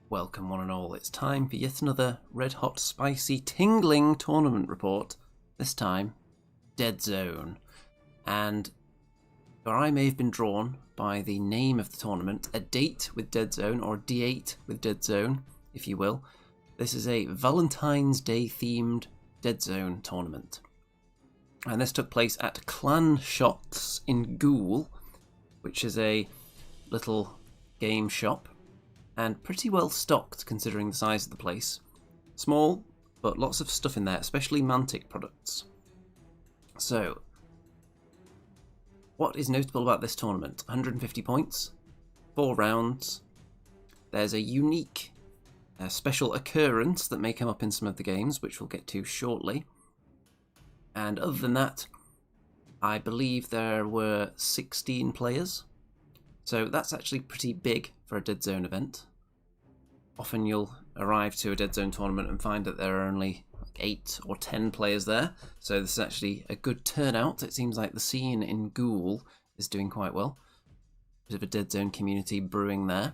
Welcome one and all, it's time for yet another red hot spicy tingling tournament report, this time Deadzone. And where I may have been drawn by the name of the tournament, a date with Deadzone, or D8 with Deadzone, if you will, this is a Valentine's Day themed Deadzone tournament. And this took place at Clan Shots in Goole, which is a little game shop. And pretty well stocked considering the size of the place. Small, but lots of stuff in there, especially Mantic products. So, what is notable about this tournament? 150 points, 4 rounds. There's a unique special occurrence that may come up in some of the games, which we'll get to shortly. And other than that, I believe there were 16 players. So that's actually pretty big for a Deadzone event. Often you'll arrive to a Deadzone tournament and find that there are only 8 or 10 players there. So this is actually a good turnout. It seems like the scene in Goole is doing quite well. Bit of a Deadzone community brewing there.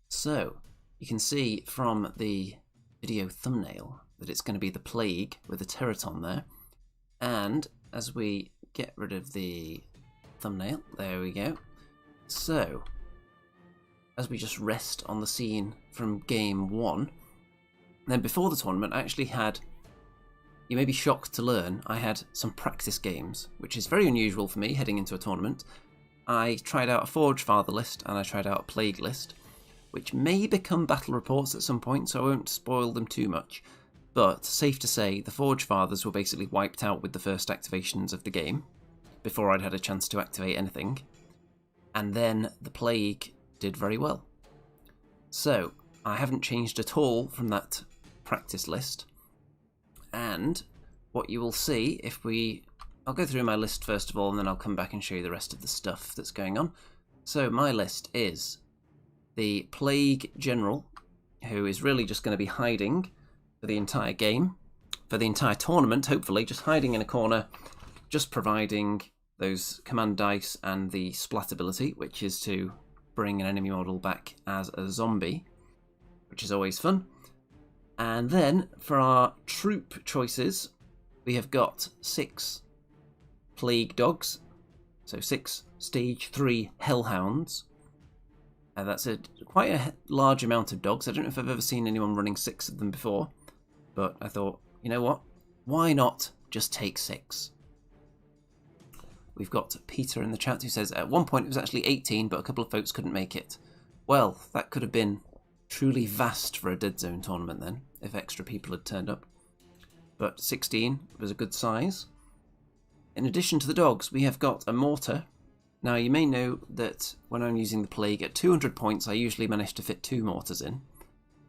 So you can see from the video thumbnail that it's going to be the Plague with a Teraton there. And as we get rid of the thumbnail, there we go. So, as we just rest on the scene from game 1, then before the tournament I actually had, you may be shocked to learn, I had some practice games, which is very unusual for me heading into a tournament. I tried out a Forge Father list and I tried out a Plague list, which may become battle reports at some point, so I won't spoil them too much. But, safe to say, the Forge Fathers were basically wiped out with the first activations of the game, before I'd had a chance to activate anything. And then the Plague did very well. So, I haven't changed at all from that practice list. And what you will see if I'll go through my list first of all, and then I'll come back and show you the rest of the stuff that's going on. So my list is the Plague General, who is really just going to be hiding for the entire game, for the entire tournament, hopefully, just hiding in a corner, just providing those command dice and the splat ability, which is to bring an enemy model back as a zombie, which is always fun. And then for our troop choices, we have got 6 Plague Dogs, so 6 Stage 3 Hellhounds. That's quite a large amount of dogs. I don't know if I've ever seen anyone running 6 of them before, but I thought, you know what, why not just take 6? We've got Peter in the chat who says, at one point it was actually 18, but a couple of folks couldn't make it. Well, that could have been truly vast for a Deadzone tournament then, if extra people had turned up. But 16 was a good size. In addition to the dogs, we have got a mortar. Now, you may know that when I'm using the Plague at 200 points, I usually manage to fit 2 mortars in.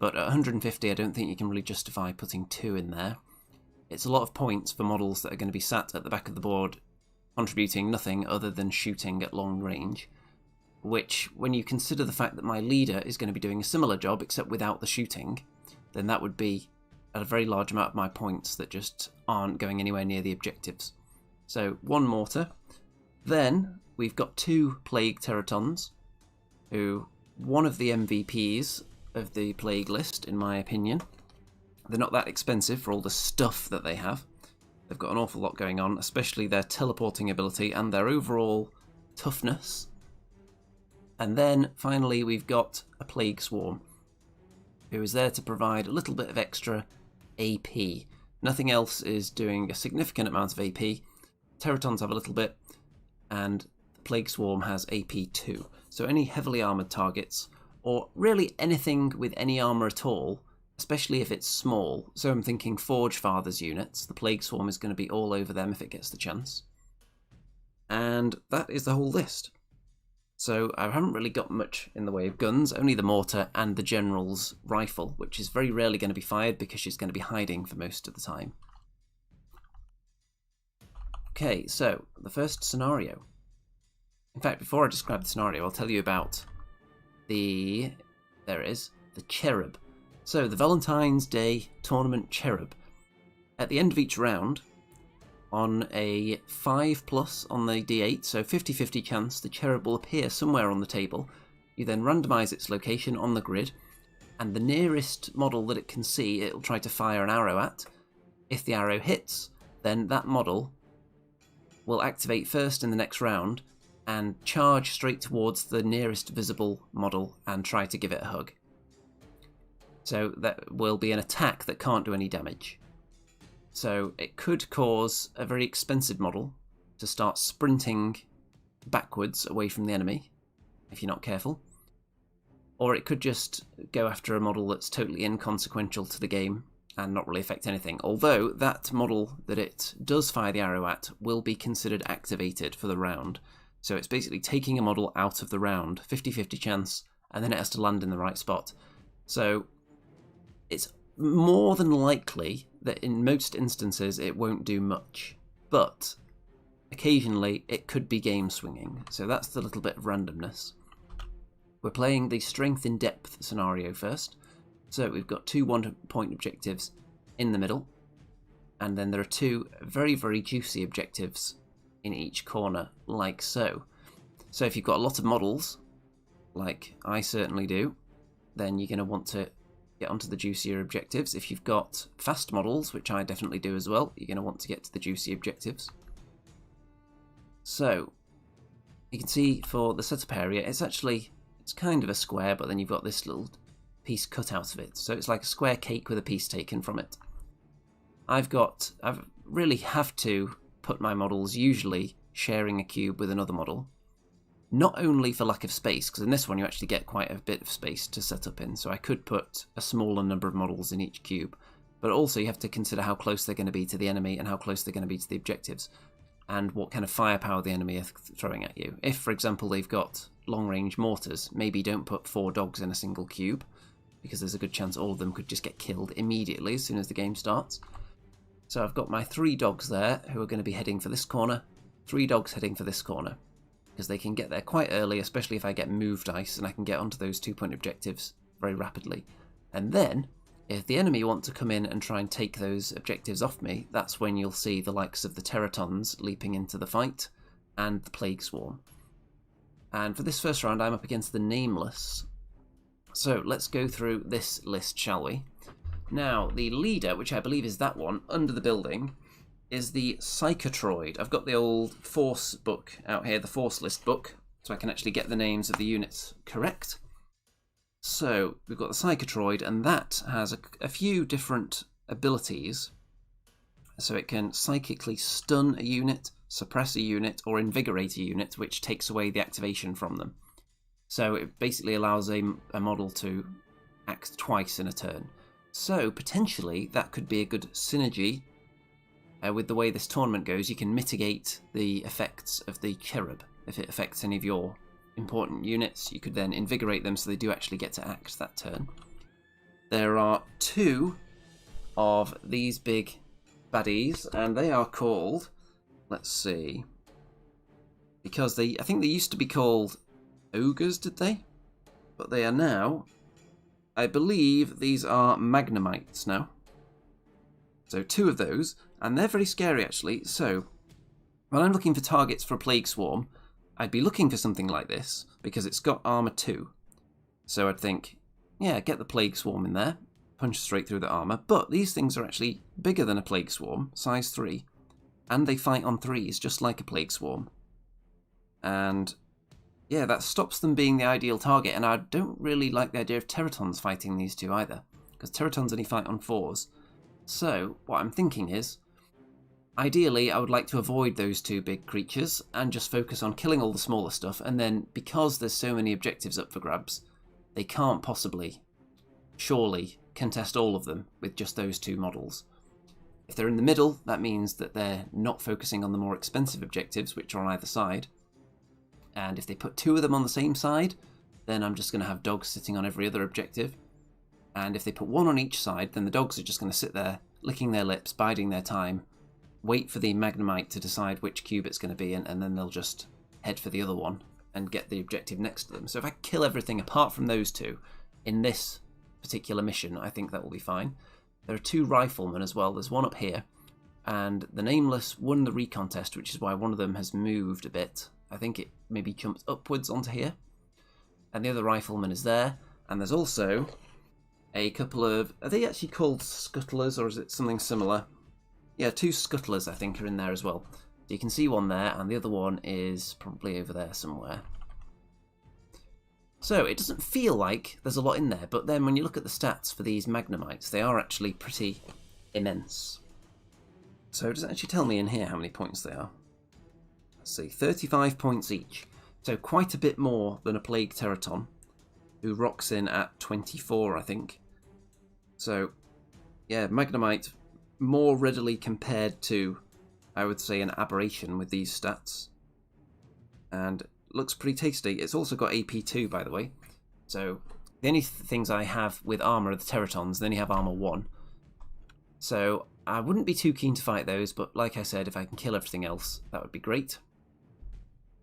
But at 150, I don't think you can really justify putting 2 in there. It's a lot of points for models that are going to be sat at the back of the board contributing nothing other than shooting at long range, which, when you consider the fact that my leader is going to be doing a similar job except without the shooting, then that would be a very large amount of my points that just aren't going anywhere near the objectives. So 1 mortar. Then we've got 2 Plague Teratons, who one of the MVPs of the Plague list, in my opinion. They're not that expensive for all the stuff that they have. They've got an awful lot going on, especially their teleporting ability and their overall toughness. And then, finally, we've got a Plague Swarm, who is there to provide a little bit of extra AP. Nothing else is doing a significant amount of AP. Teratons have a little bit, and the Plague Swarm has AP too. So any heavily armoured targets, or really anything with any armour at all, especially if it's small, so I'm thinking Forge Fathers units, the Plague Swarm is going to be all over them if it gets the chance. And that is the whole list. So I haven't really got much in the way of guns, only the mortar and the General's rifle, which is very rarely going to be fired because she's going to be hiding for most of the time. Okay, so the first scenario. In fact, before I describe the scenario, I'll tell you about the Cherub. So, the Valentine's Day Tournament Cherub. At the end of each round, on a 5+ on the D8, so 50-50 chance the Cherub will appear somewhere on the table. You then randomise its location on the grid, and the nearest model that it can see, it'll try to fire an arrow at. If the arrow hits, then that model will activate first in the next round and charge straight towards the nearest visible model and try to give it a hug. So that will be an attack that can't do any damage. So it could cause a very expensive model to start sprinting backwards away from the enemy, if you're not careful. Or it could just go after a model that's totally inconsequential to the game and not really affect anything. Although that model that it does fire the arrow at will be considered activated for the round. So it's basically taking a model out of the round, 50-50 chance, and then it has to land in the right spot. So it's more than likely that in most instances it won't do much, but occasionally it could be game swinging. So that's the little bit of randomness. We're playing the strength in depth scenario first. So we've got 2 1-point objectives in the middle, and then there are 2 very, very juicy objectives in each corner, like so. So if you've got a lot of models, like I certainly do, then you're going to want to get onto the juicier objectives. If you've got fast models, which I definitely do as well, you're going to want to get to the juicy objectives. So you can see for the setup area, it's kind of a square, but then you've got this little piece cut out of it. So it's like a square cake with a piece taken from it. I really have to put my models usually sharing a cube with another model. Not only for lack of space, because in this one you actually get quite a bit of space to set up in, so I could put a smaller number of models in each cube, but also you have to consider how close they're going to be to the enemy and how close they're going to be to the objectives, and what kind of firepower the enemy are throwing at you. If, for example, they've got long-range mortars, maybe don't put 4 dogs in a single cube, because there's a good chance all of them could just get killed immediately as soon as the game starts. So I've got my 3 dogs there who are going to be heading for this corner, 3 dogs heading for this corner, because they can get there quite early, especially if I get move dice and I can get onto those 2-point objectives very rapidly. And then, if the enemy want to come in and try and take those objectives off me, that's when you'll see the likes of the Teratons leaping into the fight and the Plague Swarm. And for this first round I'm up against the Nameless. So let's go through this list, shall we? Now, the leader, which I believe is that one, under the building, is the Psychotroid. I've got the old Force book out here, the Force list book, so I can actually get the names of the units correct. So, we've got the Psychotroid, and that has a few different abilities. So it can psychically stun a unit, suppress a unit, or invigorate a unit, which takes away the activation from them. So it basically allows a model to act twice in a turn. So potentially that could be a good synergy with the way this tournament goes. You can mitigate the effects of the Cherub. If it affects any of your important units, you could then invigorate them so they do actually get to act that turn. There are 2 of these big baddies, and they are called, let's see, because I think they used to be called ogres, did they? But they are now, I believe these are Magnemites now. So 2 of those, and they're very scary actually. So when I'm looking for targets for a Plague Swarm, I'd be looking for something like this, because it's got armor 2. So I'd think, yeah, get the Plague Swarm in there, punch straight through the armor. But these things are actually bigger than a Plague Swarm, size 3, and they fight on 3s, just like a Plague Swarm. And yeah, that stops them being the ideal target, and I don't really like the idea of Teratons fighting these 2 either, because Teratons only fight on 4s. So, what I'm thinking is, ideally I would like to avoid those 2 big creatures and just focus on killing all the smaller stuff, and then because there's so many objectives up for grabs, they can't possibly, surely, contest all of them with just those 2 models. If they're in the middle, that means that they're not focusing on the more expensive objectives, which are on either side. And if they put 2 of them on the same side, then I'm just going to have dogs sitting on every other objective. And if they put 1 on each side, then the dogs are just going to sit there, licking their lips, biding their time, wait for the Magnemite to decide which cube it's going to be in, and then they'll just head for the other one and get the objective next to them. So if I kill everything apart from those 2 in this particular mission, I think that will be fine. There are 2 riflemen as well. There's one up here, and the Nameless won the recon test, which is why one of them has moved a bit. I think it maybe jumped upwards onto here. And the other rifleman is there. And there's also a couple of... Are they actually called scuttlers, or is it something similar? Yeah, 2 scuttlers, I think, are in there as well. So you can see one there, and the other one is probably over there somewhere. So it doesn't feel like there's a lot in there, but then when you look at the stats for these Magnemites, they are actually pretty immense. So it doesn't actually tell me in here how many points they are. Let's see, 35 points each. So quite a bit more than a Plague Teraton, who rocks in at 24, I think. So, yeah, Magnemite more readily compared to, I would say, an Aberration with these stats. And looks pretty tasty. It's also got AP 2, by the way. So the only things I have with armor are the Teratons, then you have armor 1. So I wouldn't be too keen to fight those, but like I said, if I can kill everything else, that would be great.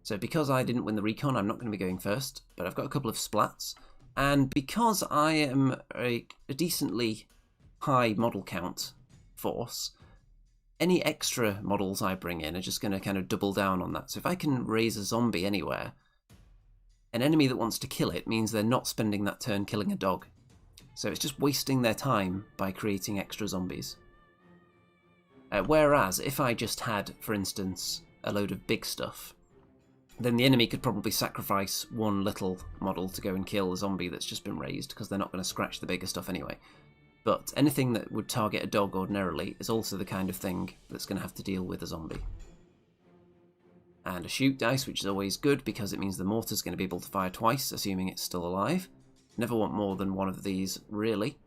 So because I didn't win the recon, I'm not going to be going first, but I've got a couple of splats. And because I am a decently high model count force, any extra models I bring in are just going to kind of double down on that. So if I can raise a zombie anywhere, an enemy that wants to kill it means they're not spending that turn killing a dog. So it's just wasting their time by creating extra zombies. Whereas if I just had, for instance, a load of big stuff, then the enemy could probably sacrifice one little model to go and kill a zombie that's just been raised, because they're not going to scratch the bigger stuff anyway. But anything that would target a dog ordinarily is also the kind of thing that's going to have to deal with a zombie. And a shoot dice, which is always good because it means the mortar's going to be able to fire twice, assuming it's still alive. Never want more than one of these, really.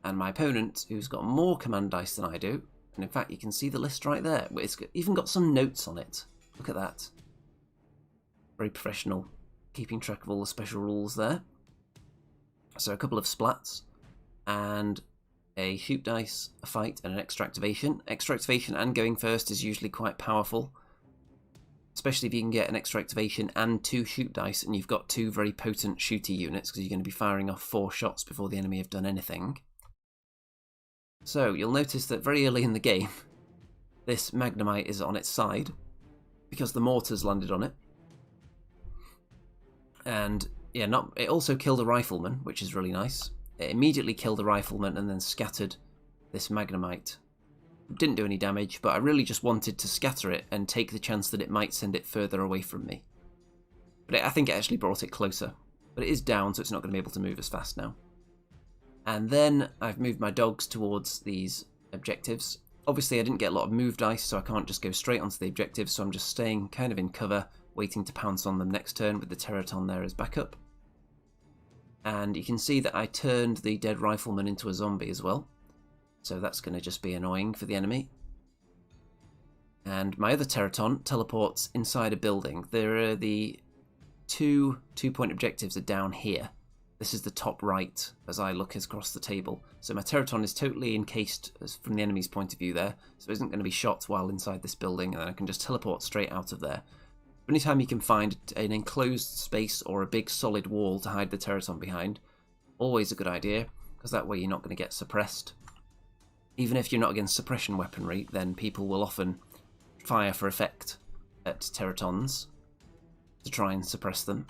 And my opponent, who's got more command dice than I do, and in fact you can see the list right there, it's even got some notes on it. Look at that. Very professional, keeping track of all the special rules there. So a couple of splats, and a shoot dice, a fight, and an extra activation. Extra activation and going first is usually quite powerful, especially if you can get an extra activation and 2 shoot dice, and you've got 2 very potent shooty units, because you're going to be firing off 4 shots before the enemy have done anything. So you'll notice that very early in the game, this Magnemite is on its side, because the mortar's landed on it. And yeah, it also killed a rifleman, which is really nice. It immediately killed the rifleman and then scattered this Magnemite. Didn't do any damage, but I really just wanted to scatter it and take the chance that it might send it further away from me. But I think it actually brought it closer. But it is down, so it's not going to be able to move as fast now. And then I've moved my dogs towards these objectives. Obviously I didn't get a lot of move dice, so I can't just go straight onto the objectives, so I'm just staying kind of in cover, waiting to pounce on them next turn with the Teraton there as backup. And you can see that I turned the dead rifleman into a zombie as well. So that's going to just be annoying for the enemy. And my other Teraton teleports inside a building. There are the 2 2-point objectives are down here. This is the top right as I look across the table. So my Teraton is totally encased from the enemy's point of view there, so it isn't going to be shot while inside this building, and then I can just teleport straight out of there. Anytime you can find an enclosed space or a big solid wall to hide the Teraton behind, always a good idea, because that way you're not going to get suppressed. Even if you're not against suppression weaponry, then people will often fire for effect at Teratons to try and suppress them,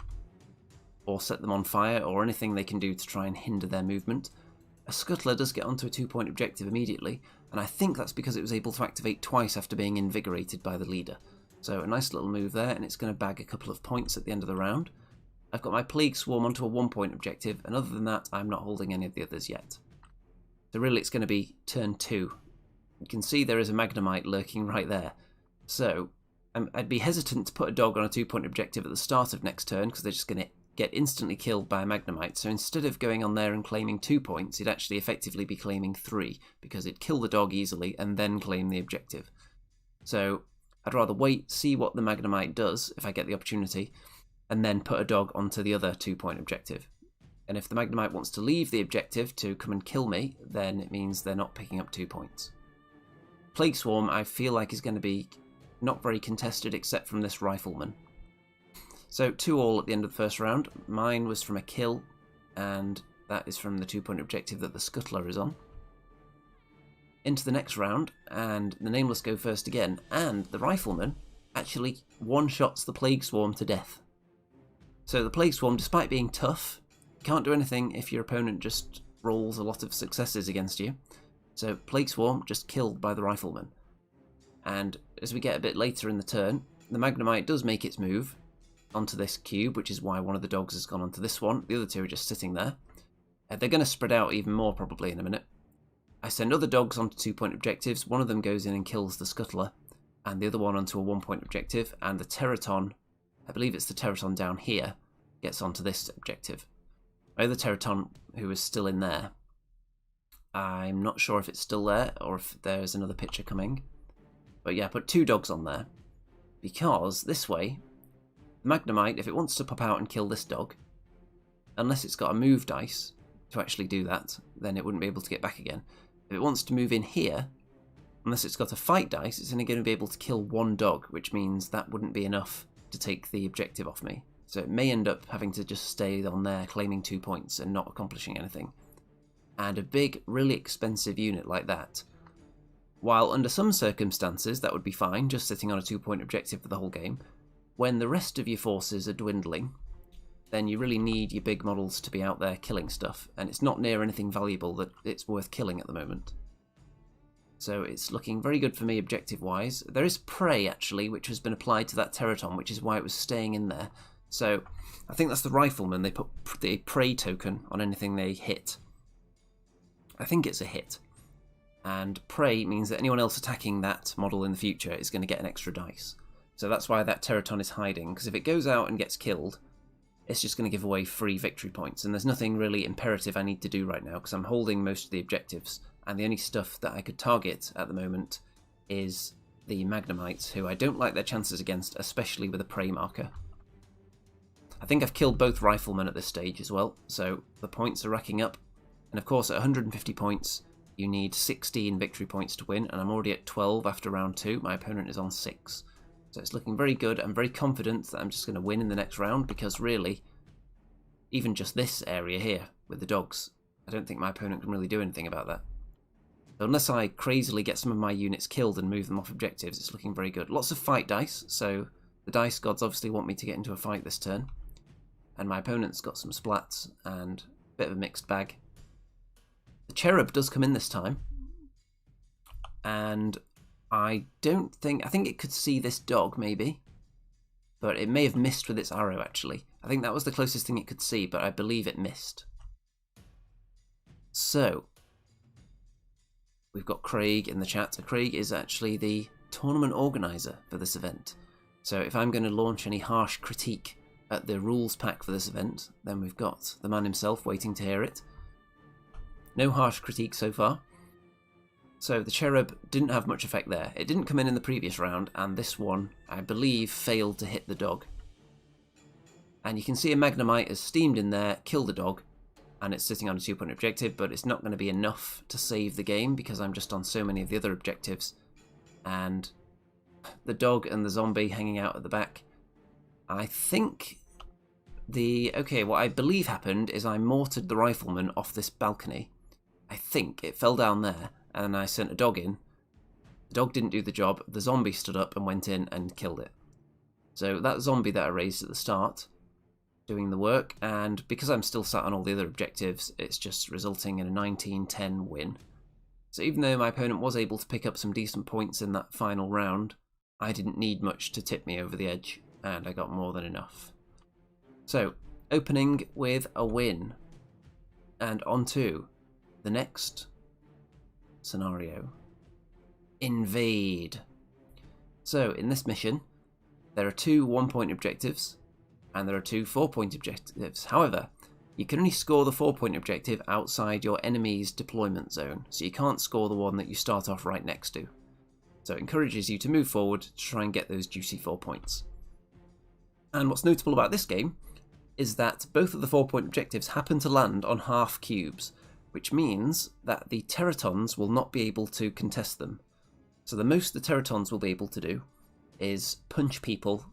or set them on fire, or anything they can do to try and hinder their movement. A Scuttler does get onto a 2-point objective immediately, and I think that's because it was able to activate twice after being invigorated by the leader. So a nice little move there, and it's going to bag a couple of points at the end of the round. I've got my Plague Swarm onto a 1-point objective, and other than that, I'm not holding any of the others yet. So really it's going to be turn 2. You can see there is a Magnemite lurking right there. So I'd be hesitant to put a dog on a 2-point objective at the start of next turn, because they're just going to get instantly killed by a Magnemite. So instead of going on there and claiming 2 points, it'd actually effectively be claiming 3, because it'd kill the dog easily and then claim the objective. So I'd rather wait, see what the Magnemite does if I get the opportunity, and then put a dog onto the other 2-point objective. And if the Magnemite wants to leave the objective to come and kill me, then it means they're not picking up 2 points. Plague Swarm I feel like is going to be not very contested except from this rifleman. So 2-all at the end of the first round. Mine was from a kill, and that is from the 2-point objective that the Scuttler is on. Into the next round, and the Nameless go first again, and the Rifleman actually one-shots the Plague Swarm to death. So the Plague Swarm, despite being tough, can't do anything if your opponent just rolls a lot of successes against you. So Plague Swarm just killed by the Rifleman. And as we get a bit later in the turn, the Magnemite does make its move onto this cube, which is why one of the dogs has gone onto this one. The other two are just sitting there. They're going to spread out even more probably in a minute. I send other dogs onto 2-point objectives. One of them goes in and kills the Scuttler, and the other one onto a 1-point objective, and the Teraton, I believe it's the Teraton down here, gets onto this objective. My other Teraton, who is still in there, I'm not sure if it's still there or if there's another picture coming. But yeah, put 2 dogs on there, because this way, the Magnemite, if it wants to pop out and kill this dog, unless it's got a move dice to actually do that, then it wouldn't be able to get back again. If it wants to move in here, unless it's got a fight dice, it's only going to be able to kill 1 dog, which means that wouldn't be enough to take the objective off me. So it may end up having to just stay on there claiming 2 points and not accomplishing anything. And a big, really expensive unit like that, while under some circumstances that would be fine, just sitting on a 2-point objective for the whole game, when the rest of your forces are dwindling, then you really need your big models to be out there killing stuff, and it's not near anything valuable that it's worth killing at the moment. So it's looking very good for me objective-wise. There is prey, actually, which has been applied to that Teraton, which is why it was staying in there. So I think that's the Rifleman. They put the prey token on anything they hit. I think it's a hit. And prey means that anyone else attacking that model in the future is going to get an extra dice. So that's why that Teraton is hiding, because if it goes out and gets killed, it's just going to give away free victory points, and there's nothing really imperative I need to do right now, because I'm holding most of the objectives, and the only stuff that I could target at the moment is the Magnemites, who I don't like their chances against, especially with a prey marker. I think I've killed both Riflemen at this stage as well, so the points are racking up, and of course at 150 points, you need 16 victory points to win, and I'm already at 12 after round 2, my opponent is on 6. So it's looking very good. I'm very confident that I'm just going to win in the next round, because really, even just this area here with the dogs, I don't think my opponent can really do anything about that. So unless I crazily get some of my units killed and move them off objectives, it's looking very good. Lots of fight dice, so the dice gods obviously want me to get into a fight this turn. And my opponent's got some splats and a bit of a mixed bag. The Cherub does come in this time, and I think it could see this dog, maybe. But it may have missed with its arrow, actually. I think that was the closest thing it could see, but I believe it missed. So, we've got Craig in the chat. So Craig is actually the tournament organizer for this event. So if I'm going to launch any harsh critique at the rules pack for this event, then we've got the man himself waiting to hear it. No harsh critique so far. So the Cherub didn't have much effect there. It didn't come in the previous round, and this one, I believe, failed to hit the dog. And you can see a Magnemite has steamed in there, killed the dog, and it's sitting on a 2-point objective, but it's not going to be enough to save the game because I'm just on so many of the other objectives. And the dog and the zombie hanging out at the back. I think what I believe happened is I mortared the Rifleman off this balcony. I think it fell down there, and I sent a dog in. The dog didn't do the job. The zombie stood up and went in and killed it. So that zombie that I raised at the start, doing the work, and because I'm still sat on all the other objectives, it's just resulting in a 19-10 win. So even though my opponent was able to pick up some decent points in that final round, I didn't need much to tip me over the edge, and I got more than enough. So, opening with a win, and on to the next scenario. Invade. So, in this mission, there are 2 1-point objectives, and there are 2 4-point objectives. However, you can only score the 4-point objective outside your enemy's deployment zone, so you can't score the one that you start off right next to. So it encourages you to move forward to try and get those juicy 4 points. And what's notable about this game is that both of the 4-point objectives happen to land on half cubes, which means that the Teratons will not be able to contest them. So the most the Teratons will be able to do is punch people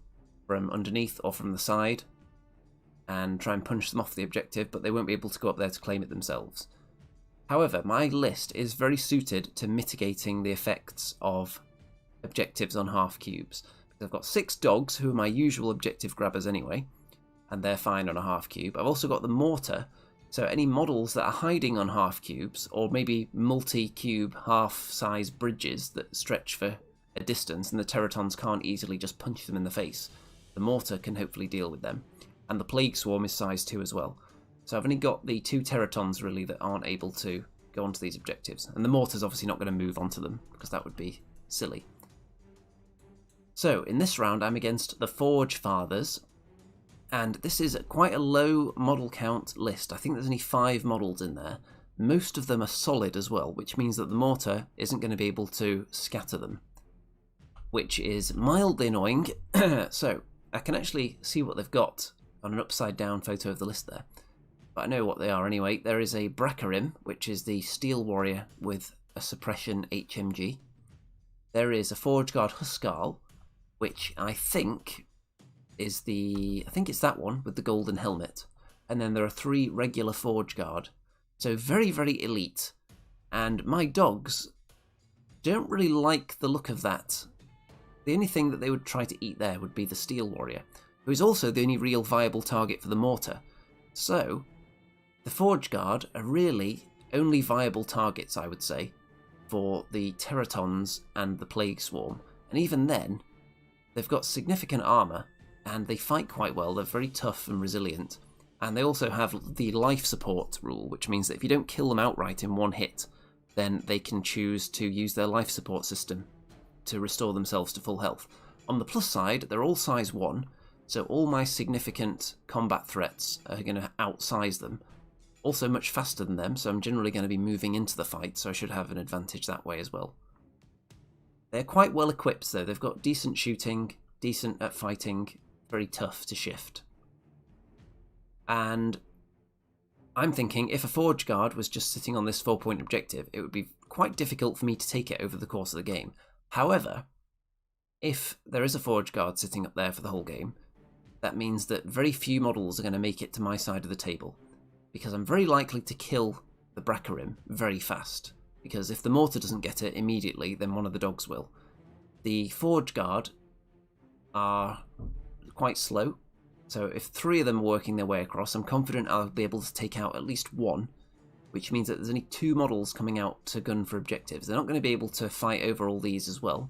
from underneath or from the side and try and punch them off the objective, but they won't be able to go up there to claim it themselves. However, my list is very suited to mitigating the effects of objectives on half cubes. I've got 6 dogs, who are my usual objective grabbers anyway, and they're fine on a half cube. I've also got the mortar, So any models that are hiding on half cubes, or maybe multi-cube half-size bridges that stretch for a distance and the Teratons can't easily just punch them in the face, the mortar can hopefully deal with them. And the Plague Swarm is size 2 as well. So I've only got the 2 Teratons really that aren't able to go onto these objectives. And the mortar's obviously not going to move onto them, because that would be silly. So in this round I'm against the Forge Fathers, and this is quite a low model count list. I think there's only 5 models in there. Most of them are solid as well, which means that the mortar isn't going to be able to scatter them, which is mildly annoying. So I can actually see what they've got on an upside down photo of the list there. But I know what they are anyway. There is a Braccarim, which is the Steel Warrior with a Suppression HMG. There is a Forge Guard Huskarl, which I think is I think it's that one with the golden helmet. And then there are 3 regular Forge Guard. So very, very elite. And my dogs don't really like the look of that. The only thing that they would try to eat there would be the Steel Warrior, who is also the only real viable target for the mortar. So the Forge Guard are really only viable targets, I would say, for the Teratons and the Plague Swarm. And even then, they've got significant armour, and they fight quite well. They're very tough and resilient. And they also have the life support rule, which means that if you don't kill them outright in one hit, then they can choose to use their life support system to restore themselves to full health. On the plus side, they're all size 1, so all my significant combat threats are going to outsize them. Also much faster than them, so I'm generally going to be moving into the fight, so I should have an advantage that way as well. They're quite well equipped though. They've got decent shooting, decent at fighting, very tough to shift. And I'm thinking if a Forge Guard was just sitting on this 4-point objective, it would be quite difficult for me to take it over the course of the game. However, if there is a Forge Guard sitting up there for the whole game, that means that very few models are going to make it to my side of the table, because I'm very likely to kill the Braccarim very fast, because if the mortar doesn't get it immediately, then one of the dogs will. The Forge Guard are quite slow, so if 3 of them are working their way across, I'm confident I'll be able to take out at least 1, which means that there's only 2 models coming out to gun for objectives. They're not going to be able to fight over all these as well.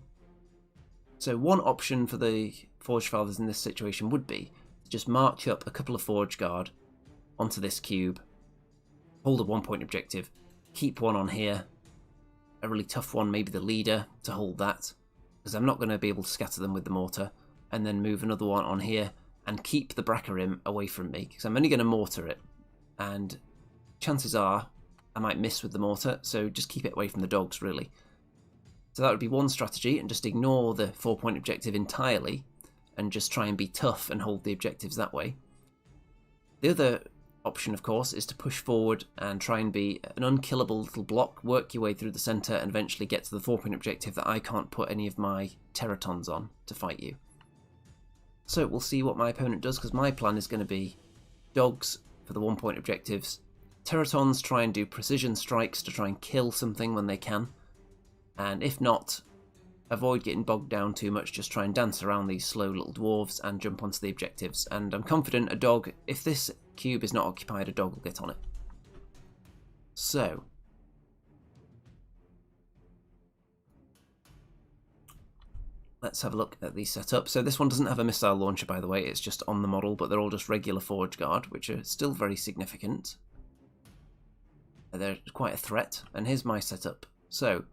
So one option for the Forge Fathers in this situation would be to just march up a couple of Forge Guard onto this cube, hold a 1-point objective, keep one on here, a really tough one, maybe the leader, to hold that, because I'm not going to be able to scatter them with the mortar, and then move another one on here and keep the Braccarim away from me, because I'm only going to mortar it, and chances are I might miss with the mortar, so just keep it away from the dogs really. So that would be one strategy, and just ignore the 4-point objective entirely and just try and be tough and hold the objectives that way. The other option, of course, is to push forward and try and be an unkillable little block, work your way through the centre and eventually get to the 4-point objective that I can't put any of my Teratons on to fight you. So we'll see what my opponent does, because my plan is going to be dogs for the 1-point objectives. Teratons try and do precision strikes to try and kill something when they can. And if not, avoid getting bogged down too much, just try and dance around these slow little dwarves and jump onto the objectives. And I'm confident a dog, if this cube is not occupied, a dog will get on it. So let's have a look at the setup. So this one doesn't have a missile launcher, by the way, it's just on the model, but they're all just regular Forge Guard, which are still very significant. They're quite a threat, and here's my setup. So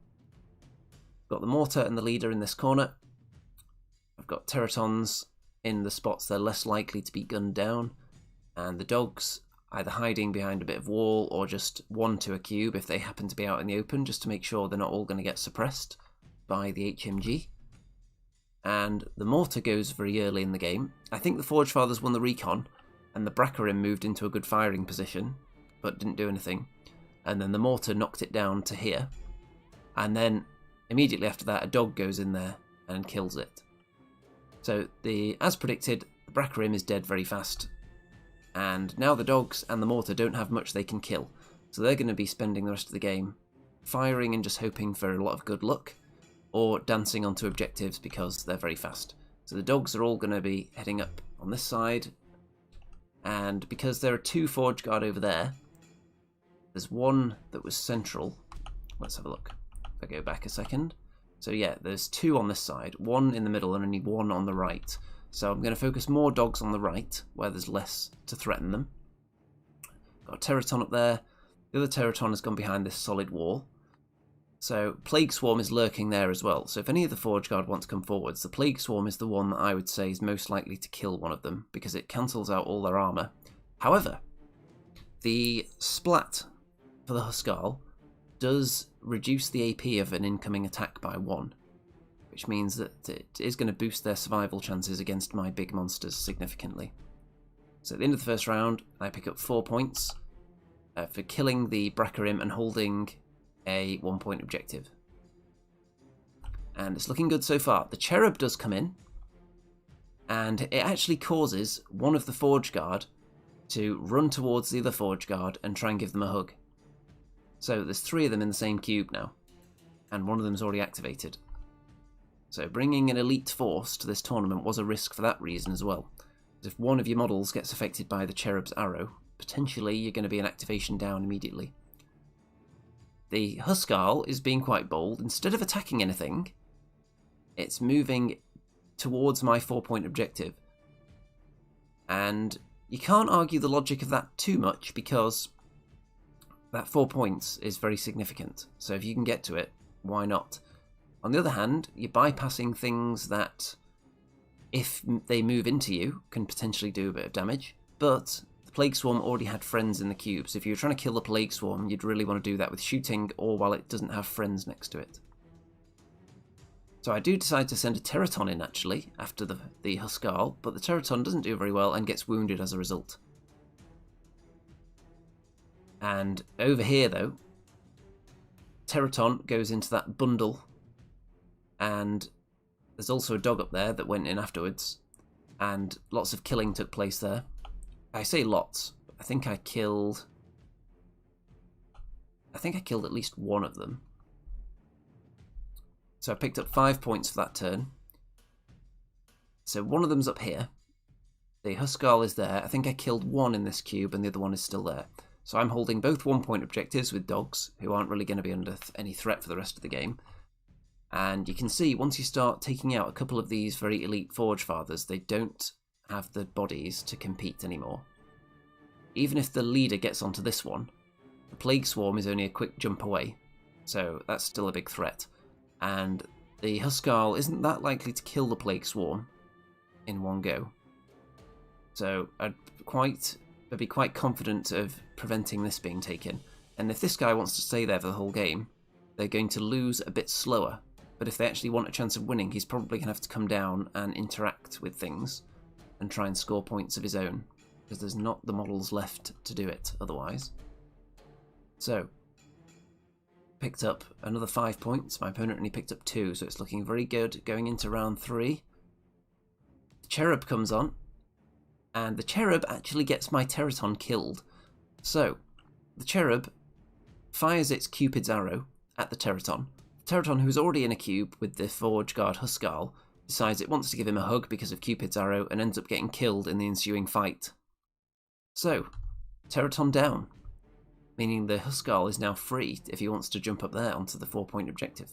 got the mortar and the leader in this corner. I've got Teratons in the spots they're less likely to be gunned down, and the dogs either hiding behind a bit of wall or just one to a cube if they happen to be out in the open, just to make sure they're not all going to get suppressed by the HMG. And the mortar goes very early in the game. I think the Forge Fathers won the recon, and the Braccarim moved into a good firing position, but didn't do anything. And then the mortar knocked it down to here, and then immediately after that a dog goes in there and kills it. So as predicted, the Braccarim is dead very fast, and now the dogs and the mortar don't have much they can kill, so they're going to be spending the rest of the game firing and just hoping for a lot of good luck, or dancing onto objectives because they're very fast. So the dogs are all going to be heading up on this side, and because there are 2 Forge Guard over there, There's one that was central. Let's have a look. If I go back a second. So yeah, there's 2 on this side, 1 in the middle and only 1 on the right. So I'm going to focus more dogs on the right, where there's less to threaten them. Got a Teraton up there. The other Teraton has gone behind this solid wall. So Plague Swarm is lurking there as well. So if any of the Forge Guard want to come forwards, the Plague Swarm is the one that I would say is most likely to kill one of them, because it cancels out all their armour. However, the Splat for the Huskarl does reduce the AP of an incoming attack by 1, which means that it is going to boost their survival chances against my big monsters significantly. So at the end of the first round, I pick up 4 points for killing the Braccarim and holding a 1-point objective. And it's looking good so far. The Cherub does come in, and it actually causes one of the Forge Guard to run towards the other Forge Guard and try and give them a hug. So there's 3 of them in the same cube now, and one of them's already activated. So bringing an elite force to this tournament was a risk for that reason as well. If one of your models gets affected by the Cherub's arrow, potentially you're going to be an activation down immediately. The Huskarl is being quite bold. Instead of attacking anything, it's moving towards my 4-point objective. And you can't argue the logic of that too much, because that 4 points is very significant. So if you can get to it, why not? On the other hand, you're bypassing things that, if they move into you, can potentially do a bit of damage. But the Plague Swarm already had friends in the cube, so if you were trying to kill the Plague Swarm, you'd really want to do that with shooting, or while it doesn't have friends next to it. So I do decide to send a Teraton in, actually, after the Huskarl, but the Teraton doesn't do very well and gets wounded as a result. And over here, though, Teraton goes into that bundle, and there's also a dog up there that went in afterwards, and lots of killing took place there. I say lots, but I think I killed at least one of them. So I picked up 5 points for that turn. So one of them's up here. The Huskarl is there. I think I killed one in this cube, and the other one is still there. So I'm holding both 1-point objectives with dogs, who aren't really going to be under any threat for the rest of the game. And you can see, once you start taking out a couple of these very elite Forge Fathers, they don't have the bodies to compete anymore. Even if the leader gets onto this one, the Plague Swarm is only a quick jump away. So that's still a big threat. And the Huskarl isn't that likely to kill the Plague Swarm in one go. So I'd be quite confident of preventing this being taken. And if this guy wants to stay there for the whole game, they're going to lose a bit slower. But if they actually want a chance of winning, he's probably going to have to come down and interact with things and try and score points of his own, because there's not the models left to do it otherwise. So, picked up another 5 points. My opponent only picked up 2, so it's looking very good going into round 3. The Cherub comes on, and the Cherub actually gets my Teraton killed. So, the Cherub fires its Cupid's arrow at the Teraton. The Teraton, who's already in a cube with the Forge Guard Huskarl, decides it wants to give him a hug because of Cupid's arrow and ends up getting killed in the ensuing fight. So, Teraton down, meaning the Huskarl is now free if he wants to jump up there onto the 4-point objective.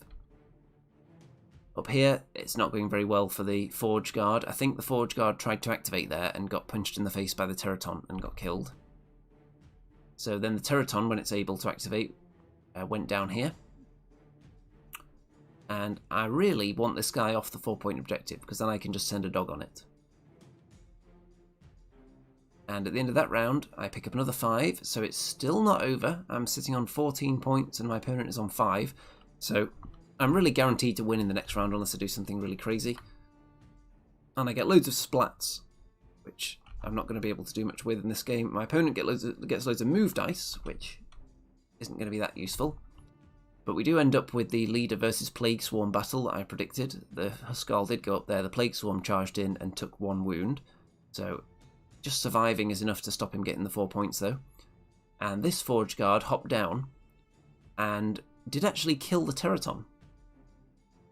Up here, it's not going very well for the Forge Guard. I think the Forge Guard tried to activate there and got punched in the face by the Teraton and got killed. So then the Teraton, when it's able to activate, went down here. And I really want this guy off the 4-point objective, because then I can just send a dog on it. And at the end of that round, I pick up another 5, so it's still not over. I'm sitting on 14 points and my opponent is on 5. So I'm really guaranteed to win in the next round unless I do something really crazy. And I get loads of splats, which I'm not going to be able to do much with in this game. My opponent gets loads of move dice, which isn't going to be that useful. But we do end up with the leader versus Plague Swarm battle that I predicted. The Huskarl did go up there, the Plague Swarm charged in and took 1 wound. So just surviving is enough to stop him getting the 4 points though. And this Forge Guard hopped down and did actually kill the Teraton.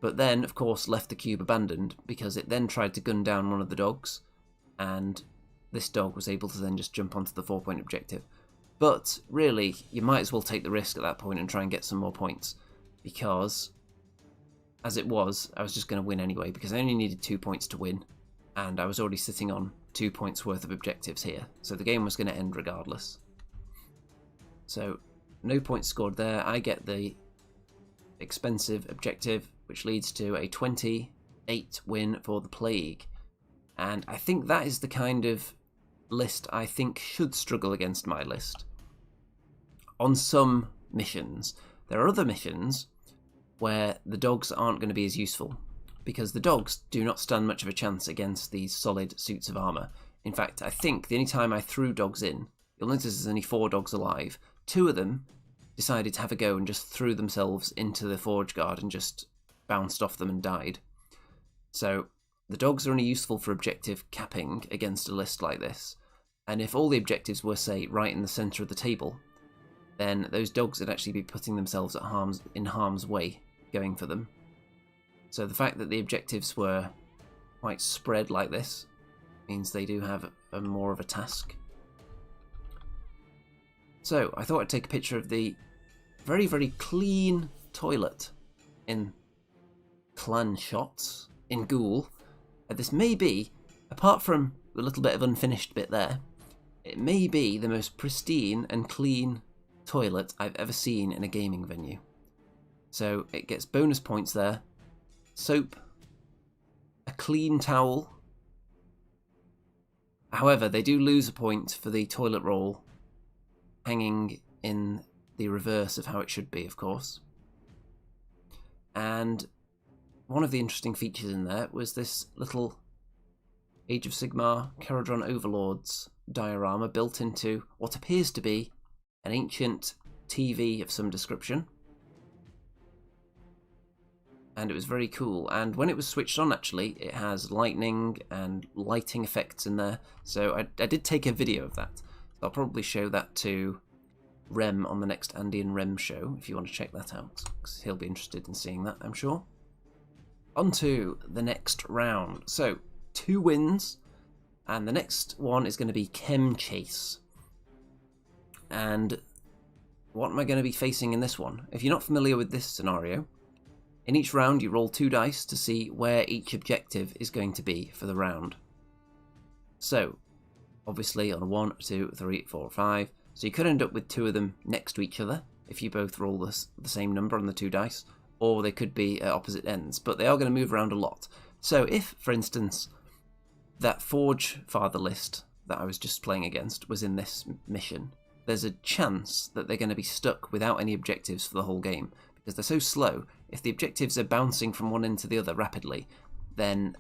But then, of course, left the cube abandoned because it then tried to gun down one of the dogs. And this dog was able to then just jump onto the 4-point objective. But really, you might as well take the risk at that point and try and get some more points, because as it was, I was just going to win anyway, because I only needed 2 points to win, and I was already sitting on 2 points worth of objectives here, so the game was going to end regardless. So no points scored there. I get the expensive objective, which leads to a 28 win for the Plague, and I think that is the kind of list I think should struggle against my list. On some missions, there are other missions where the dogs aren't going to be as useful, because the dogs do not stand much of a chance against these solid suits of armour. In fact, I think the only time I threw dogs in, you'll notice there's only 4 dogs alive. 2 of them decided to have a go and just threw themselves into the forge guard and just bounced off them and died. So the dogs are only useful for objective capping against a list like this, and if all the objectives were, say, right in the centre of the table, then those dogs would actually be putting themselves in harm's way going for them. So the fact that the objectives were quite spread like this means they do have more of a task. So I thought I'd take a picture of the very, very clean toilet in Clan Shots in Goole. This may be, apart from the little bit of unfinished bit there, it may be the most pristine and clean toilet I've ever seen in a gaming venue. So it gets bonus points there. Soap, a clean towel. However, they do lose a point for the toilet roll hanging in the reverse of how it should be, of course. And one of the interesting features in there was this little Age of Sigmar Caradron Overlords diorama built into what appears to be an ancient TV of some description. And it was very cool, and when it was switched on, actually, it has lightning and lighting effects in there, so I did take a video of that. I'll probably show that to Rem on the next Andy and Rem show, if you want to check that out, because he'll be interested in seeing that, I'm sure. On to the next round. So, 2 wins, and the next one is going to be Chem Chase. And what am I going to be facing in this one? If you're not familiar with this scenario, in each round you roll 2 dice to see where each objective is going to be for the round. So, obviously on a 1, 2, 3, 4, 5, so you could end up with 2 of them next to each other if you both roll the same number on the 2 dice, or they could be at opposite ends, but they are going to move around a lot. So if, for instance, that Forge Father list that I was just playing against was in this mission, there's a chance that they're going to be stuck without any objectives for the whole game, because they're so slow. If the objectives are bouncing from one end to the other rapidly, then